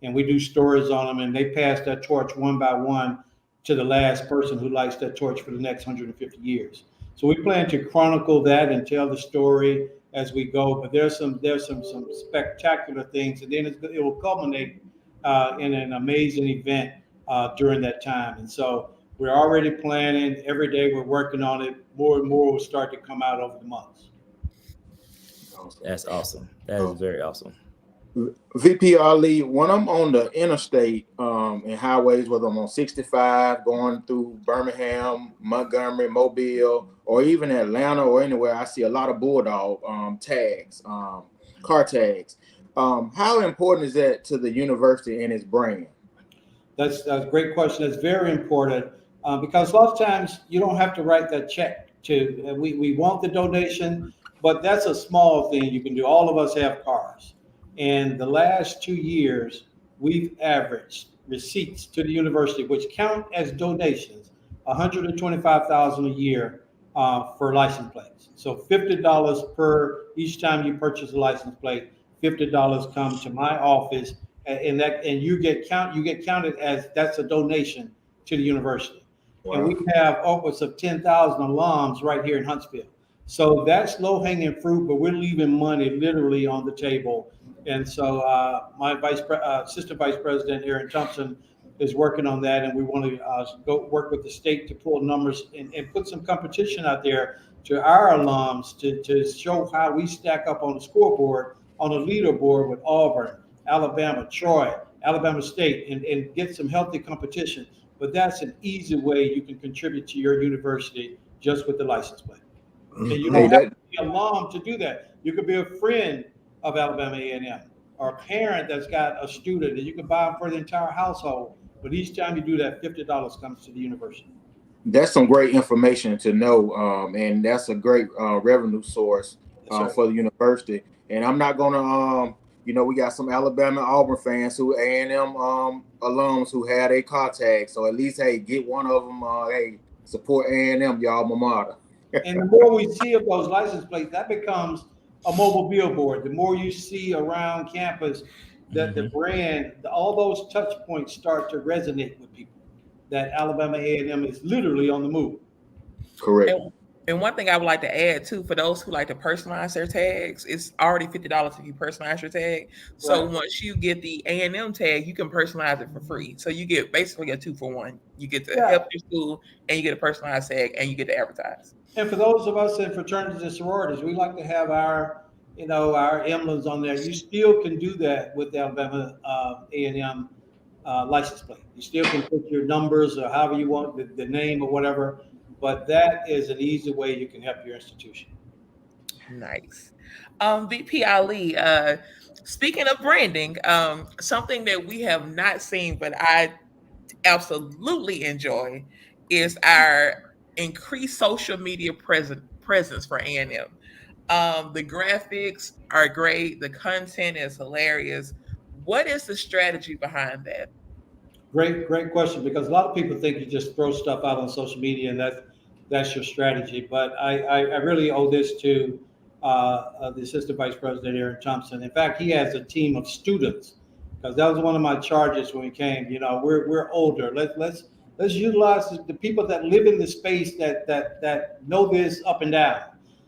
and we do stories on them, and they pass that torch one by one to the last person who lights that torch for the next 150 years. So we plan to chronicle that and tell the story as we go. But there's some spectacular things, and then it will culminate in an amazing event during that time. And so we're already planning. Every day we're working on it. More and more will start to come out over the months. That's awesome. That is very awesome. VP Ali, when I'm on the interstate and highways, whether I'm on 65 going through Birmingham, Montgomery, Mobile, or even Atlanta or anywhere, I see a lot of Bulldog tags, car tags. How important is that to the university and its brand? That's a great question. That's very important because a lot of times you don't have to write that check to. We want the donation, but that's a small thing you can do. All of us have cars. And the last 2 years, we've averaged receipts to the university, which count as donations, $125,000 a year for license plates. So $50 per each time you purchase a license plate. $50 come to my office, and you get counted as that's a donation to the university. Wow. And we have upwards of 10,000 alums right here in Huntsville. So that's low-hanging fruit, but we're leaving money literally on the table. And so my Assistant Vice President, Aaron Thompson, is working on that, and we want to go work with the state to pull numbers and put some competition out there to our alums to show how we stack up on the scoreboard, on a leaderboard with Auburn, Alabama, Troy, Alabama State, and get some healthy competition. But that's an easy way you can contribute to your university just with the license plate. And you don't have to be an alum to do that. You could be a friend of Alabama A&M or a parent that's got a student that you can buy them for the entire household. But each time you do that, $50 comes to the university. That's some great information to know, and that's a great revenue source for the university. And I'm not going to, we got some Alabama Auburn fans who A&M alums who had a car tag. So at least, hey, get one of them. Hey, support A&M, your alma mater. And the more we see of those license plates, that becomes a mobile billboard. The more you see around campus that the brand, all those touch points start to resonate with people, that Alabama A&M is literally on the move. Correct. And one thing I would like to add too, for those who like to personalize their tags, it's already $50 if you personalize your tag. So once you get the A&M tag, you can personalize it for free. So you get basically a 2-for-1. You get to help your school, and you get a personalized tag, and you get to advertise. And for those of us in fraternities and sororities, we like to have our emblems on there. You still can do that with the Alabama A&M license plate. You still can put your numbers or however you want, the name or whatever, but that is an easy way you can help your institution. Nice. VP Ali, speaking of branding, something that we have not seen, but I absolutely enjoy is our increased social media presence for A&M. The graphics are great. The content is hilarious. What is the strategy behind that? Great question, because a lot of people think you just throw stuff out on social media and that's your strategy. But I really owe this to the assistant vice president, Aaron Thompson. In fact, he has a team of students, because that was one of my charges when we came. You know, we're older. Let's utilize the people that live in the space that know this up and down.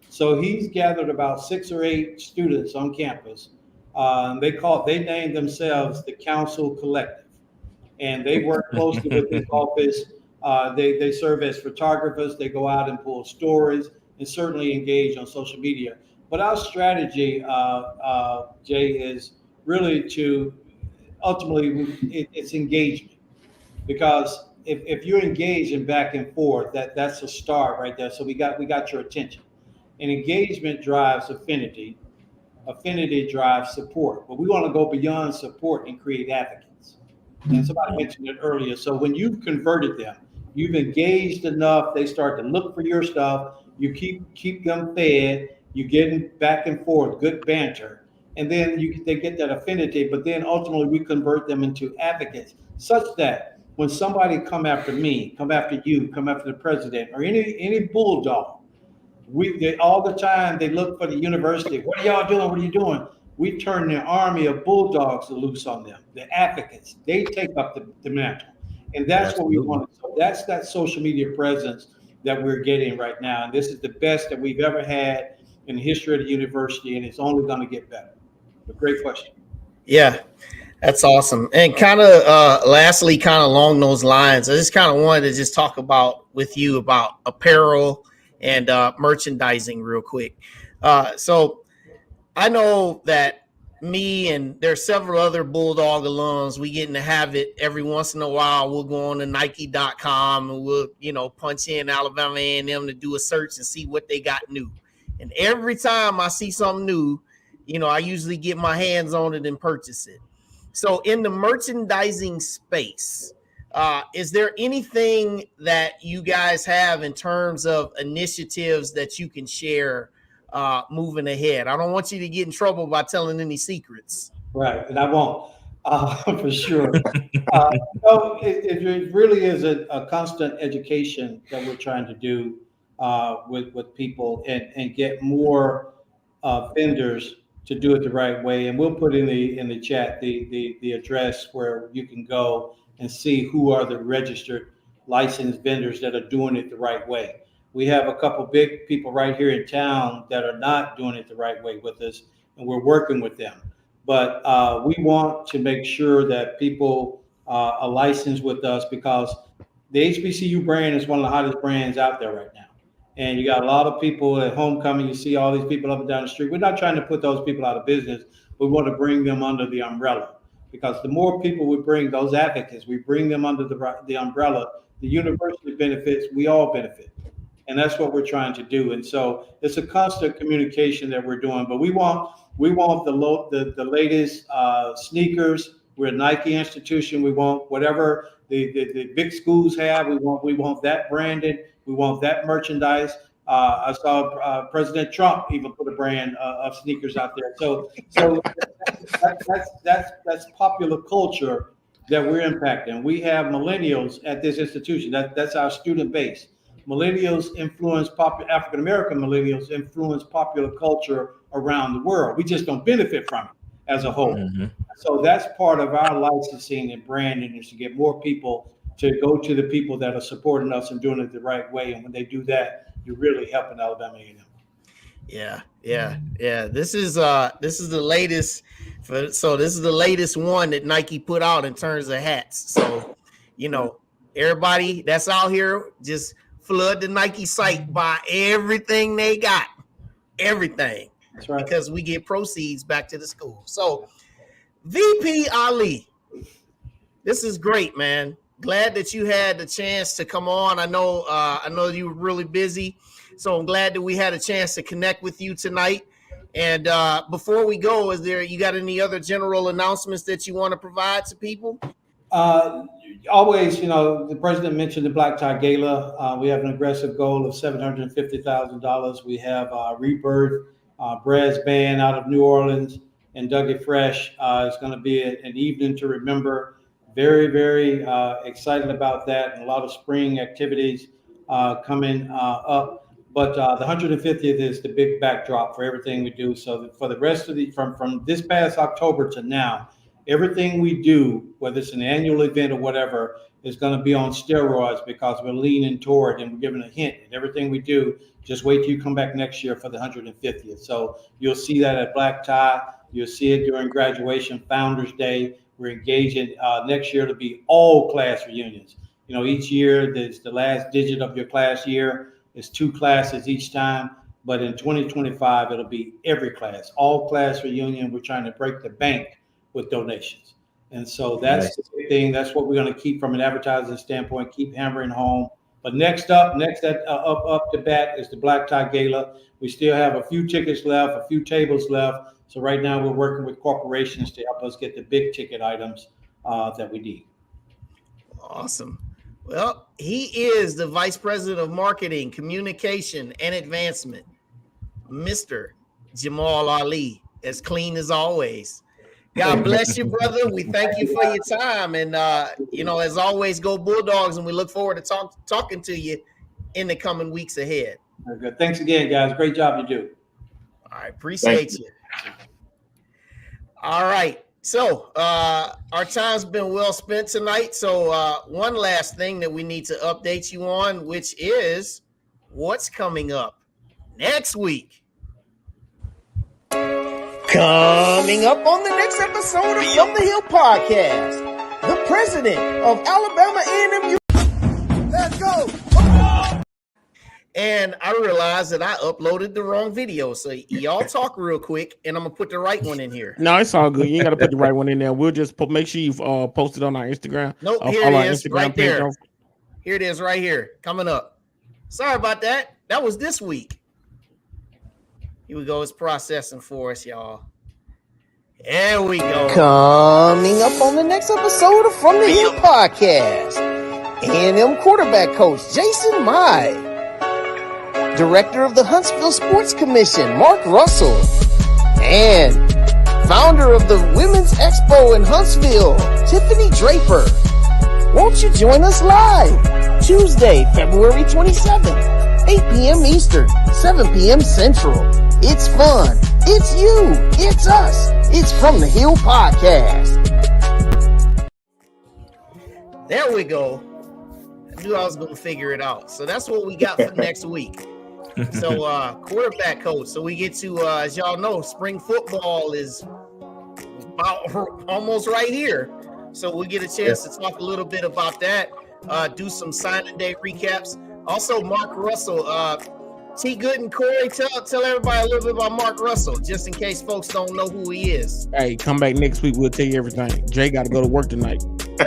So he's gathered about 6 or 8 students on campus. They named themselves the Council Collective, and they work closely with his office. They serve as photographers. They go out and pull stories and certainly engage on social media. But our strategy, Jay, is really to ultimately it's engagement, because if you're engaged and back and forth, that's a start right there. So we got your attention, and engagement drives affinity. Affinity drives support, but we want to go beyond support and create advocates. And somebody mentioned it earlier. So when you've converted them, you've engaged enough, they start to look for your stuff. You keep them fed. You get back and forth, good banter, and then they get that affinity. But then ultimately, we convert them into advocates, such that when somebody come after me, come after you, come after the president, or any bulldog, they all the time they look for the university. What are y'all doing? What are you doing? We turn the army of bulldogs loose on them, the advocates. They take up the mantle. And that's what we want. So that's that social media presence that we're getting right now. And this is the best that we've ever had in the history of the university, and it's only going to get better. But great question. Yeah, that's awesome. And kind of lastly, kind of along those lines, I just kind of wanted to just talk with you about apparel and merchandising real quick. So I know that me and there's several other Bulldog alums, we get in the habit every once in a while, we'll go on to Nike.com and we'll, punch in Alabama A&M to do a search and see what they got new. And every time I see something new, I usually get my hands on it and purchase it. So in the merchandising space, is there anything that you guys have in terms of initiatives that you can share moving ahead? I don't want you to get in trouble by telling any secrets. Right, and I won't, for sure. No, it really is a constant education that we're trying to do with people and get more vendors to do it the right way. And we'll put in the chat the address where you can go and see who are the registered licensed vendors that are doing it the right way. We have a couple big people right here in town that are not doing it the right way with us, and we're working with them. But we want to make sure that people are licensed with us, because the HBCU brand is one of the hottest brands out there right now. And you got a lot of people at homecoming. You see all these people up and down the street. We're not trying to put those people out of business. We want to bring them under the umbrella, because the more people we bring, those advocates, we bring them under the umbrella, the university benefits, we all benefit. And that's what we're trying to do. And so it's a constant communication that we're doing. But we want the latest sneakers. We're a Nike institution. We want whatever the big schools have. We want that branded. We want that merchandise. I saw President Trump even put a brand of sneakers out there. So that's popular culture that we're impacting. We have millennials at this institution. That's our student base. Millennials influence African American millennials influence popular culture around the world. We just don't benefit from it as a whole. Mm-hmm. So that's part of our licensing and branding, is to get more people to go to the people that are supporting us and doing it the right way. And when they do that, you're really helping Alabama A&M. Yeah. This is the latest. This is the latest one that Nike put out in terms of hats. So, everybody that's out here, just flood the Nike site, buy everything they got, everything. That's right. Because we get proceeds back to the school. So, VP Ali, This is great, man. Glad that you had the chance to come on. I know you were really busy, so I'm glad that we had a chance to connect with you tonight. And before we go, you got any other general announcements that you want to provide to people? Always, the president mentioned the Black Tie Gala. We have an aggressive goal of $750,000. We have Rebirth Brass Band out of New Orleans and Dougie Fresh. It's going to be an evening to remember. Very, very excited about that, and a lot of spring activities coming up. But the 150th is the big backdrop for everything we do. So for the rest of from this past October to now, everything we do, whether it's an annual event or whatever, is going to be on steroids because we're leaning toward and we're giving a hint. And everything we do, just wait till you come back next year for the 150th. So you'll see that at Black Tie. You'll see it during graduation, Founders Day. We're engaging. Next year to be all class reunions. Each year there's the last digit of your class year. It's 2 classes each time, but in 2025, it'll be every class, all class reunion. We're trying to break the bank with donations. And so that's the big thing. That's what we're going to keep from an advertising standpoint, keep hammering home. But next up to bat is the Black Tie Gala. We still have a few tickets left, a few tables left. So right now we're working with corporations to help us get the big ticket items that we need. Awesome. Well, he is the Vice President of Marketing, Communication, and Advancement, Mr. Jamal Ali, as clean as always. God bless you, brother. We thank you for your time. And, as always, go Bulldogs, and we look forward to talking to you in the coming weeks ahead. Very good. Thanks again, guys. Great job you do. All right. Appreciate you. All right. So our time's been well spent tonight. So one last thing that we need to update you on, which is what's coming up next week. Coming up on the next episode of From the Hill Podcast, the president of Alabama AAMU. Let's go. And I realized that I uploaded the wrong video. So y'all talk real quick, and I'm going to put the right one in here. No, it's all good. You ain't got to put the right one in there. We'll just make sure you post it on our Instagram. Nope, here it is right there. Here it is right here, coming up. Sorry about that. That was this week. Here we go. It's processing for us, y'all. There we go. Coming up on the next episode of From the Hill Podcast, A&M quarterback coach Jason Mai. Director of the Huntsville Sports Commission, Mark Russell, and founder of the Women's Expo in Huntsville, Tiffany Draper. Won't you join us live Tuesday, February 27th, 8 p.m. Eastern, 7 p.m. Central. It's fun. It's you. It's us. It's From the Hill Podcast. There we go. I knew I was going to figure it out. So that's what we got for next week. So quarterback coach. So we get to, as y'all know, spring football is about almost right here. So we get a chance to talk a little bit about that, do some signing day recaps. Also, Mark Russell, T. Good and Corey, tell everybody a little bit about Mark Russell, just in case folks don't know who he is. Hey, come back next week. We'll tell you everything. Jay got to go to work tonight.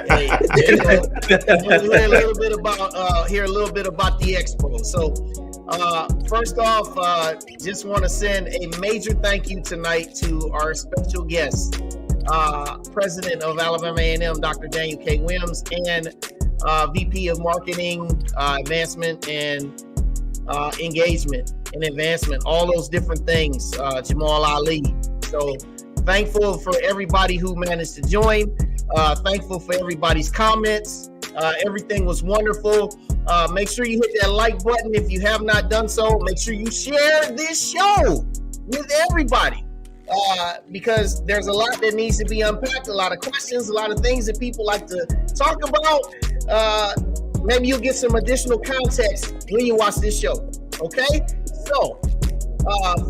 Hey, we'll hear a little bit about the expo. So first off, just want to send a major thank you tonight to our special guest, President of Alabama A&M, Dr. Daniel K. Wims, and VP of Marketing, Advancement, and Engagement and Advancement, all those different things, Jamal Ali. So thankful for everybody who managed to join. Thankful for everybody's comments. Everything was wonderful. Make sure you hit that like button if you have not done so. Make sure you share this show with everybody, because there's a lot that needs to be unpacked, a lot of questions, a lot of things that people like to talk about. Maybe you'll get some additional context when you watch this show. Okay? So,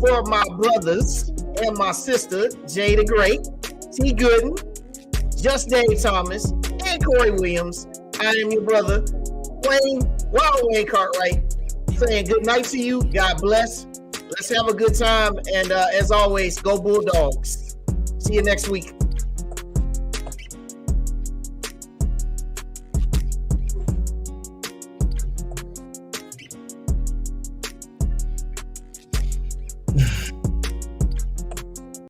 for my brothers and my sister, Jay the Great, T. Gooden, Just Dave Thomas, and Corey Williams, I am your brother, Wayne Cartwright, saying good night to you. God bless. Let's have a good time. And as always, go Bulldogs. See you next week.